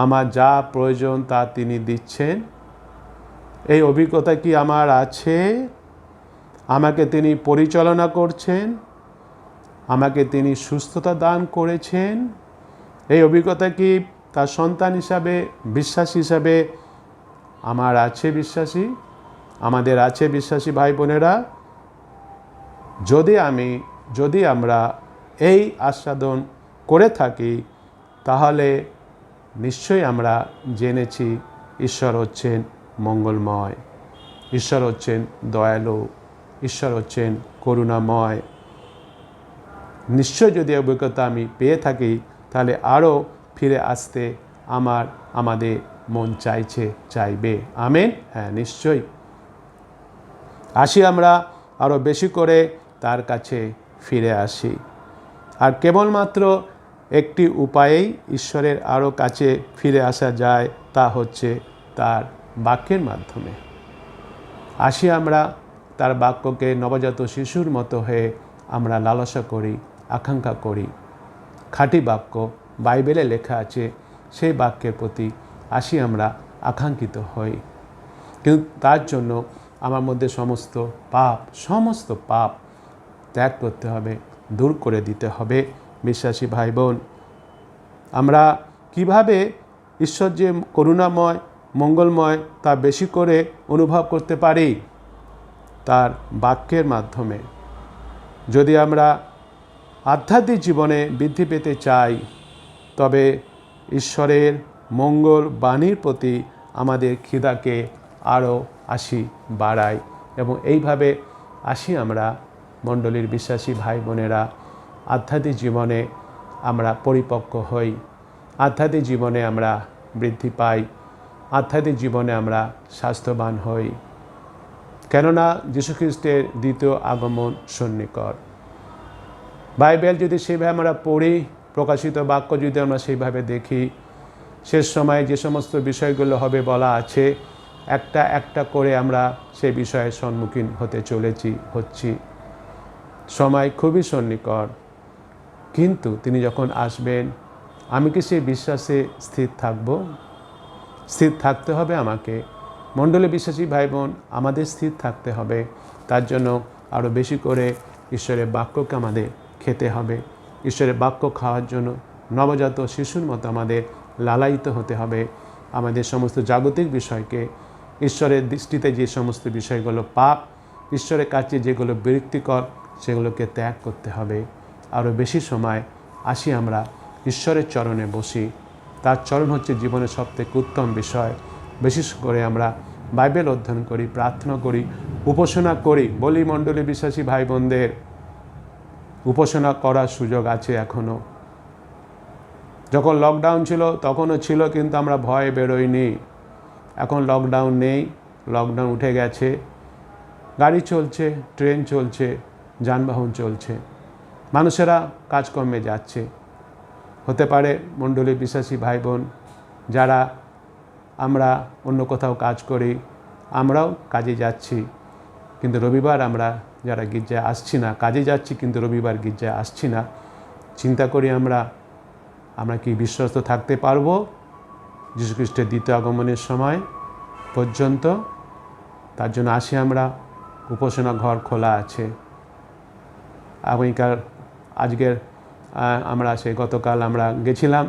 আমার যা প্রয়োজন তা তিনি দিচ্ছেন। এই অভিজ্ঞতা কি আমার আছে? আমাকে তিনি পরিচালনা করছেন, আমাকে তিনি সুস্থতা দান করেছেন। এই অভিজ্ঞতা কি তার সন্তান হিসাবে, বিশ্বাসী হিসাবে আমার আছে? বিশ্বাসী আমাদের আছে বিশ্বাসী ভাই বোনেরা। যদি আমরা এই আস্বাদন করে থাকি, তাহলে নিশ্চয়ই আমরা জেনেছি ঈশ্বর হচ্ছেন মঙ্গলময়, ঈশ্বর হচ্ছেন দয়ালু, ঈশ্বর হচ্ছেন করুণাময়। নিশ্চয় যদি অভিজ্ঞতা আমি পেয়ে থাকি, তাহলে আরও ফিরে আসতে আমাদের মন চাইবে। আমেন। হ্যাঁ, নিশ্চয়ই আসি, আমরা আরও বেশি করে তার কাছে ফিরে আসি। আর কেবলমাত্র একটি উপায়েই ঈশ্বরের আরও কাছে ফিরে আসা যায়, তা হচ্ছে তার বাক্যের মাধ্যমে। আসি আমরা তার বাক্যকে নবজাত শিশুর মতো হয়ে আমরা লালসা করি, আকাঙ্ক্ষা করি। খাঁটি বাক্য বাইবেলে লেখা আছে, সেই বাক্যের প্রতি আসি আমরা আকাঙ্ক্ষিত হই। কিন্তু তার জন্য আমার মধ্যে সমস্ত পাপ ত্যাগ করতে হবে, দূর করে দিতে হবে। বিশ্বাসী ভাই বোন, আমরা কিভাবে ঈশ্বর যে করুণাময়, মঙ্গলময় তা বেশি করে অনুভব করতে পারি? তার বাক্যের মাধ্যমে। যদি আমরা আধ্যাত্মিক জীবনে বৃদ্ধি পেতে চাই, তবে ঈশ্বরের মঙ্গল বাণীর প্রতি আমাদের খিদাকে আরও বাড়াই, এবং এইভাবে আমরা মণ্ডলীর বিশ্বাসী ভাই বোনেরা আধ্যাত্মিক জীবনে আমরা পরিপক্ক হই, আধ্যাত্মিক জীবনে আমরা বৃদ্ধি পাই, আধ্যাত্মিক জীবনে আমরা স্বাস্থ্যবান হই। কেননা যীশুখ্রিস্টের দ্বিতীয় আগমন সন্নিকট। বাইবেল যদি সেইভাবে আমরা পড়ি, প্রকাশিত বাক্য যদি আমরা সেইভাবে দেখি, শেষ সময়ে যে সমস্ত বিষয়গুলো হবে বলা আছে, একটা একটা করে আমরা সেই বিষয়ের সম্মুখীন হচ্ছি। সময় খুবই সন্নিকট, কিন্তু তিনি যখন আসবেন, আমি কি সেই বিশ্বাসে স্থির থাকব? স্থির থাকতে হবে আমাকে। মণ্ডলী বিশ্বাসী ভাই বোন, আমাদের স্থির থাকতে হবে। তার জন্য আরও বেশি করে ঈশ্বরের বাক্যকে আমাদের খেতে হবে। ঈশ্বরের বাক্য খাওয়ার জন্য নবজাত শিশুর মতো আমাদের লালায়িত হতে হবে। আমাদের সমস্ত জাগতিক বিষয়কে, ঈশ্বরের দৃষ্টিতে যে সমস্ত বিষয়গুলো পাপ, ঈশ্বরের কাছে যেগুলো বিরক্তিকর, সেগুলোকে ত্যাগ করতে হবে। আরও বেশি সময় আসি আমরা ঈশ্বরের চরণে বসি। তার চরণ হচ্ছে জীবনের সবথেকে উত্তম বিষয়। বিশেষ করে আমরা বাইবেল অধ্যয়ন করি, প্রার্থনা করি, উপাসনা করি। বলি মণ্ডলী বিশ্বাসী ভাই বোনদের, উপাসনা করার সুযোগ আছে এখনও। যখন লকডাউন ছিল তখনও ছিল, কিন্তু আমরা ভয়ে বেরোইনি। এখন লকডাউন নেই, লকডাউন উঠে গেছে, গাড়ি চলছে, ট্রেন চলছে, যানবাহন চলছে, মানুষেরা কাজকর্মে যাচ্ছে। হতে পারে মণ্ডলী বিশ্বাসী ভাই বোন যারা আমরা অন্য কোথাও কাজ করি, আমরাও কাজে যাচ্ছি, কিন্তু রবিবার আমরা যারা গির্জায় আসছি না, কাজে যাচ্ছি কিন্তু রবিবার গির্জায় আসছি না, চিন্তা করি আমরা কি বিশ্বস্ত থাকতে পারবো যীশুখ্রিস্টের দ্বিতীয় আগমনের সময় পর্যন্ত? তার জন্য আসি আমরা, উপাসনা ঘর খোলা আছে। আজকের আমরা গতকাল আমরা গেছিলাম,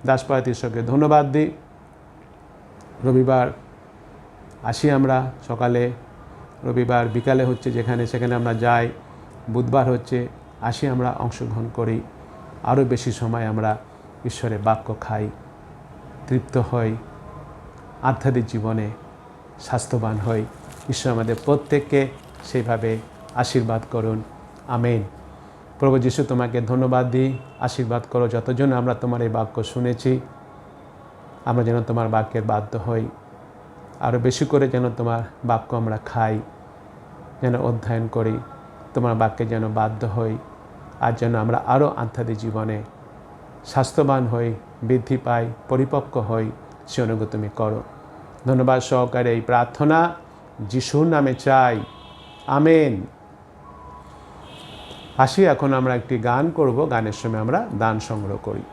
দাসপাড়াতে ঈশ্বরকে ধন্যবাদ দিই। রবিবার আসি আমরা সকালে, রবিবার বিকালে হচ্ছে সেখানে আমরা যাই, বুধবার হচ্ছে আসি আমরা, অংশগ্রহণ করি, আরও বেশি সময় আমরা ঈশ্বরের বাক্য খাই, তৃপ্ত হই, আধ্যাত্মিক জীবনে স্বাস্থ্যবান হই। ঈশ্বর আমাদের প্রত্যেককে সেইভাবে আশীর্বাদ করুন, আমেন। প্রভু যীশু, তোমাকে ধন্যবাদ দিই, আশীর্বাদ করো যতজন আমরা তোমার এই বাক্য শুনেছি, আমরা যেন তোমার বাক্যের বাধ্য হই, আরও বেশি করে যেন তোমার বাক্য আমরা খাই, যেন অধ্যয়ন করি, তোমার বাক্যে যেন বাধ্য হই, আর যেন আমরা আরও আধ্যাত্মিক জীবনে স্বাস্থ্যবান হই, বৃদ্ধি পাই, পরিপক্ক হই, সে অনুগ্রহ তুমি করো। ধন্যবাদ সহকারে এই প্রার্থনা যিশুর নামে চাই, আমেন। আসি, এখন আমরা একটি গান করব, গানের সময় আমরা দান সংগ্রহ করি।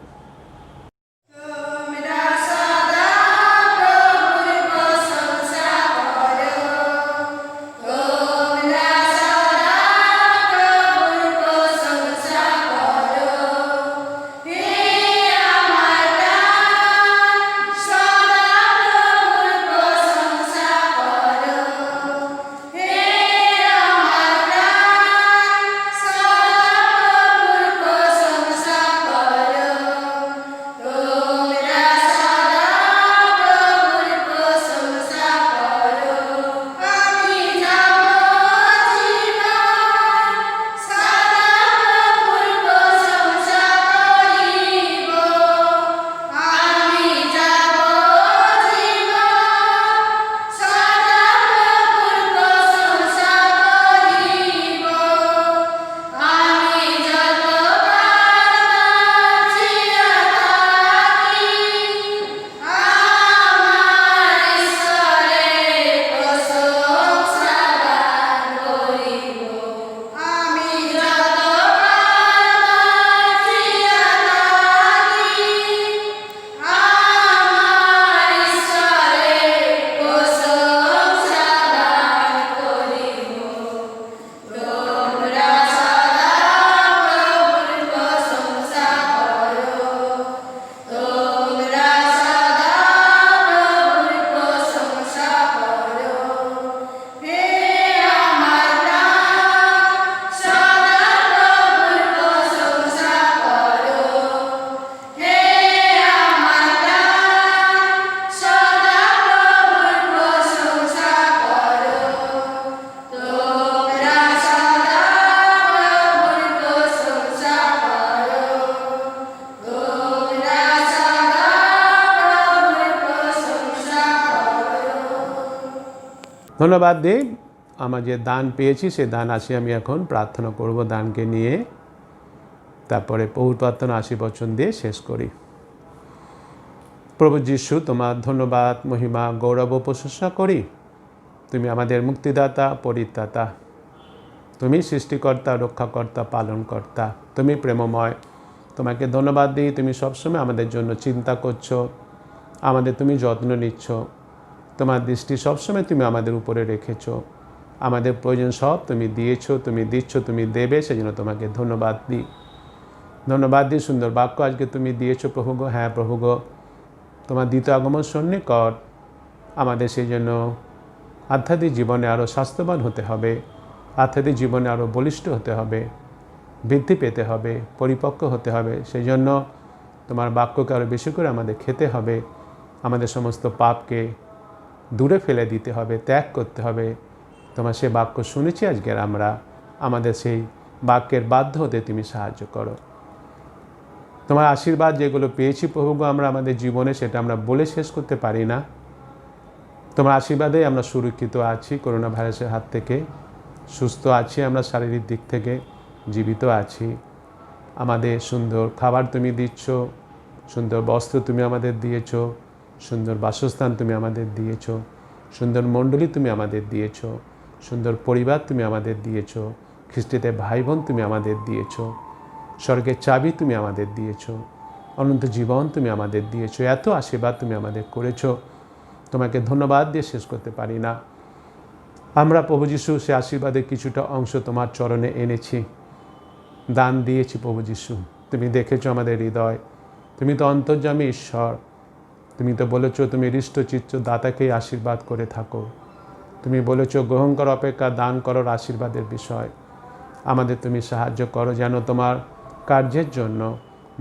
ধন্যবাদ দিই। আমার যে দান পেয়েছি সে দান আসি আমি এখন প্রার্থনা করব দানকে নিয়ে, তারপরে প্রভুর প্রার্থনা আশীর্বচন দিয়ে শেষ করি। প্রভু যীশু, তোমার ধন্যবাদ, মহিমা, গৌরব ও প্রশংসা করি। তুমি আমাদের মুক্তিদাতা, পরিত্রাতা, তুমি সৃষ্টিকর্তা, রক্ষাকর্তা, পালনকর্তা, তুমি প্রেমময়। তোমাকে ধন্যবাদ দিই, তুমি সবসময় আমাদের জন্য চিন্তা করছো, আমাদের তুমি যত্ন নিচ্ছ, তোমার দৃষ্টি সবসময় তুমি আমাদের উপরে রেখেছ, আমাদের প্রয়োজন সব তুমি দিয়েছ, তুমি দিচ্ছ, তুমি দেবে, সেজন্য তোমাকে ধন্যবাদ দিই। ধন্যবাদ দিই, সুন্দর বাক্য আজকে তুমি দিয়েছো প্রভু গো। হ্যাঁ প্রভু গো, তোমার দ্বিতীয় আগমন সন্নিকট, আমাদের সেই জন্য আধ্যাত্মিক জীবনে আরও স্বাস্থ্যবান হতে হবে, আধ্যাত্মিক জীবনে আরও বলিষ্ঠ হতে হবে, বৃদ্ধি পেতে হবে, পরিপক্ক হতে হবে। সেই জন্য তোমার বাক্যকে আরও বেশি করে আমাদের খেতে হবে, আমাদের সমস্ত পাপকে দূরে ফেলে দিতে হবে, ত্যাগ করতে হবে। তোমার সে বাক্য শুনেছি আজকের আমরা, আমাদের সেই বাক্যের বাধ্য হতে তুমি সাহায্য করো। তোমার আশীর্বাদ যেগুলো পেয়েছি প্রভু গো আমরা আমাদের জীবনে, সেটা আমরা বলে শেষ করতে পারি না। তোমার আশীর্বাদে আমরা সুরক্ষিত আছি করোনা ভাইরাসের হাত থেকে, সুস্থ আছি আমরা শারীরিক দিক থেকে, জীবিত আছি। আমাদের সুন্দর খাবার তুমি দিচ্ছ, সুন্দর বস্ত্র তুমি আমাদের দিয়েছ, সুন্দর বাসস্থান তুমি আমাদের দিয়েছ, সুন্দর মণ্ডলী তুমি আমাদের দিয়েছ, সুন্দর পরিবার তুমি আমাদের দিয়েছ, খ্রিস্টিতে ভাই বোন তুমি আমাদের দিয়েছ, স্বর্গের চাবি তুমি আমাদের দিয়েছ, অনন্ত জীবন তুমি আমাদের দিয়েছ। এত আশীর্বাদ তুমি আমাদের করেছ, তোমাকে ধন্যবাদ দিয়ে শেষ করতে পারি না। আমরা প্রভু যিশু সে আশীর্বাদের কিছুটা অংশ তোমার চরণে এনেছি, দান দিয়েছি প্রভু যিশু। তুমি দেখেছো আমাদের হৃদয়, তুমি তো অন্তর্যামী ঈশ্বর। তুমি তো বলেছো তুমি হৃষ্টচিত্ত দাতাকেই আশীর্বাদ করে থাকো। তুমি বলেছো গ্রহণ করা অপেক্ষা দান করার আশীর্বাদের বিষয়। আমাদের তুমি সাহায্য করো যেন তোমার কার্যের জন্য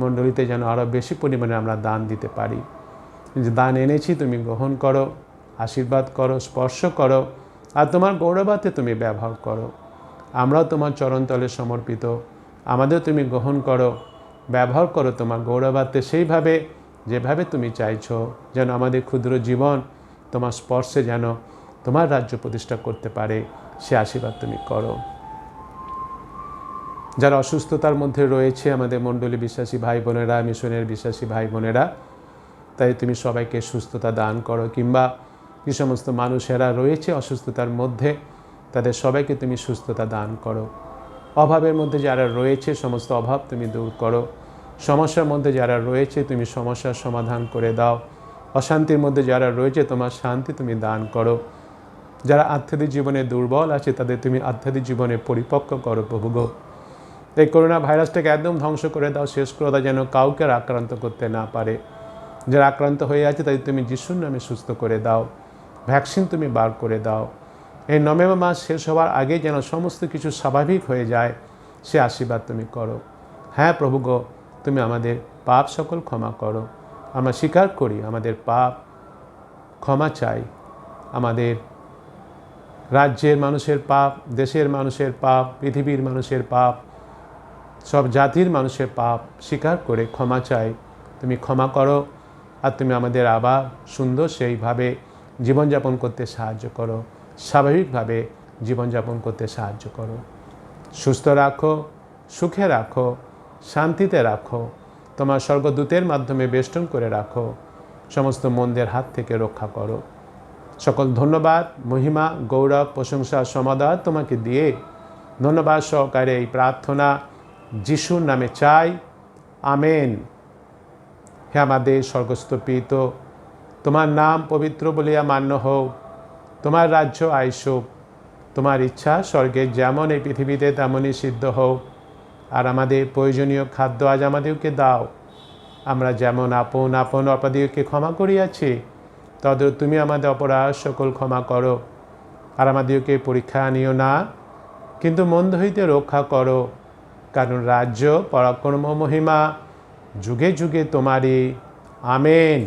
মণ্ডলীতে যেন আরও বেশি পরিমাণে আমরা দান দিতে পারি। যে দান এনেছি তুমি গ্রহণ করো, আশীর্বাদ করো, স্পর্শ করো, আর তোমার গৌরবাতে তুমি ব্যবহার করো। আমরাও তোমার চরণতলে সমর্পিত, আমাদের তুমি গ্রহণ করো, ব্যবহার করো তোমার গৌরবাতে সেইভাবে যেভাবে তুমি চাইছো, যেন আমাদের ক্ষুদ্র জীবন তোমার স্পর্শে যেন তোমার রাজ্য প্রতিষ্ঠা করতে পারে, সে আশীর্বাদ তুমি করো। যারা অসুস্থতার মধ্যে রয়েছে আমাদের মণ্ডলী বিশ্বাসী ভাই বোনেরা, মিশনের বিশ্বাসী ভাই বোনেরা, তাই তুমি সবাইকে সুস্থতা দান করো। কিংবা যে সমস্ত মানুষেরা রয়েছে অসুস্থতার মধ্যে, তাদের সবাইকে তুমি সুস্থতা দান করো। অভাবের মধ্যে যারা রয়েছে সমস্ত অভাব তুমি দূর করো। সমস্যার মধ্যে যারা রয়েছে তুমি সমস্যার সমাধান করে দাও। অশান্তির মধ্যে যারা রয়েছে তোমার শান্তি তুমি দান করো। যারা আধ্যাত্মিক জীবনে দুর্বল আছে তাদের তুমি আধ্যাত্মিক জীবনে পরিপক্ক করো প্রভু গো। এই করোনা ভাইরাসটাকে একদম ধ্বংস করে দাও, শেষ করে দাও, যেন কাউকে আর আক্রান্ত করতে না পারে। যারা আক্রান্ত হয়ে আছে তাদের তুমি যিশুর নামে সুস্থ করে দাও। ভ্যাকসিন তুমি বার করে দাও। এই নভেম্বর মাস শেষ হওয়ার আগে যেন সমস্ত কিছু স্বাভাবিক হয়ে যায়, সে আশীর্বাদ তুমি করো। হ্যাঁ প্রভু গো, তুমি আমাদের পাপ সকল ক্ষমা করো। আমরা স্বীকার করি আমাদের পাপ, ক্ষমা চাই। আমাদের রাজ্যের মানুষের পাপ, দেশের মানুষের পাপ, পৃথিবীর মানুষের পাপ, সব জাতির মানুষের পাপ স্বীকার করে ক্ষমা চাই। তুমি ক্ষমা করো, আর তুমি আমাদের আবার সুন্দর সেইভাবে জীবনযাপন করতে সাহায্য করো, স্বাভাবিকভাবে জীবনযাপন করতে সাহায্য করো। সুস্থ রাখো, সুখে রাখো, শান্তিতে রাখো। তোমার স্বর্গদূতের মাধ্যমে বেষ্টন করে রাখো। সমস্ত মন্দের হাত থেকে রক্ষা করো। সকল ধন্যবাদ, মহিমা, গৌরব, প্রশংসা, সমাদর তোমাকে দিয়ে ধন্যবাদ সহকারে এই প্রার্থনা যিশুর নামে চাই, আমেন। হে আমাদের স্বর্গস্থ পিতা, তোমার নাম পবিত্র বলিয়া মান্য হোক, তোমার রাজ্য আইসুক, তোমার ইচ্ছা স্বর্গে যেমন এই পৃথিবীতে তেমনই সিদ্ধ হোক। আর আমাদের প্রয়োজনীয় খাদ্য আজ আমাদেরকে দাও। আমরা যেমন আপন আপন অপরাধীকে ক্ষমা করিয়াছি, তদ্রূপ তুমি আমাদের অপরাধ সকল ক্ষমা করো। আর আমাদেরকে পরীক্ষা আনিও না, কিন্তু মন্দ হইতে রক্ষা করো। কারণ রাজ্য, পরাক্রম, মহিমা যুগে যুগে তোমারই, আমেন।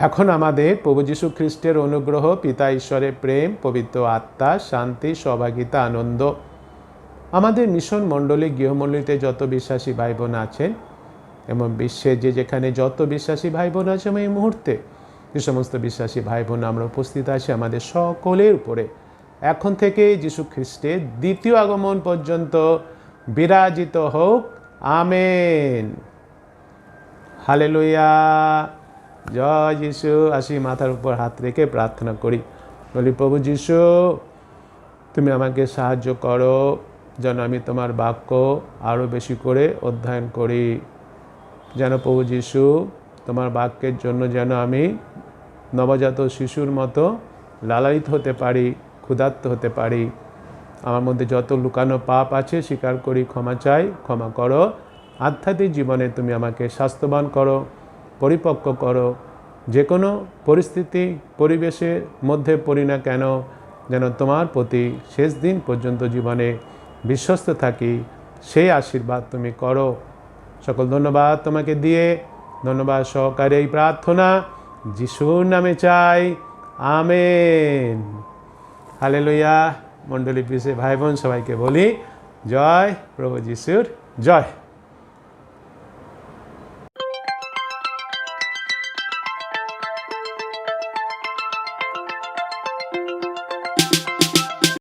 এখন আমাদের প্রভু যীশু খ্রিস্টের অনুগ্রহ, পিতা ঈশ্বরের প্রেম, পবিত্র আত্মা শান্তি, সহভাগিতা, আনন্দ আমাদের মিশন মণ্ডলী গৃহমণ্ডলীতে যত বিশ্বাসী ভাই বোন আছেন এবং বিশ্বের যে যেখানে যত বিশ্বাসী ভাই বোন আছে এই মুহূর্তে যে সমস্ত বিশ্বাসী ভাই বোন আমরা উপস্থিত আছি, আমাদের সকলের উপরে এখন থেকে যীশু খ্রিস্টের দ্বিতীয় আগমন পর্যন্ত বিরাজিত হোক, আমেন। হালেলুয়া, জয় যিশু। আসি মাথার উপর হাত রেখে প্রার্থনা করি। বলি, প্রভু যিশু তুমি আমাকে সাহায্য করো যেন আমি তোমার বাক্য আরও বেশি করে অধ্যয়ন করি। যেন প্রভু যিশু তোমার বাক্যের জন্য যেন আমি নবজাত শিশুর মতো লালায়িত হতে পারি, ক্ষুধার্ত হতে পারি। আমার মধ্যে যত লুকানো পাপ আছে স্বীকার করি, ক্ষমা চাই, ক্ষমা করো। আধ্যাত্মিক জীবনে তুমি আমাকে স্বাস্থ্যবান করো, পরিপক্ক করো। যে কোনো পরিস্থিতি পরিবেশের মধ্যে পড়ি না কেন, যেন তোমার প্রতি শেষ দিন পর্যন্ত জীবনে বিশ্বস্ত থাকি, সেই আশীর্বাদ তুমি করো। সকল ধন্যবাদ তোমাকে দিয়ে, ধন্যবাদ সহকারে এই প্রার্থনা যিশুর নামে চাই, আমেন। হালেলুয়া। মণ্ডলী পিসে ভাই বোন সবাইকে বলি, জয় প্রভু যিশুর জয়।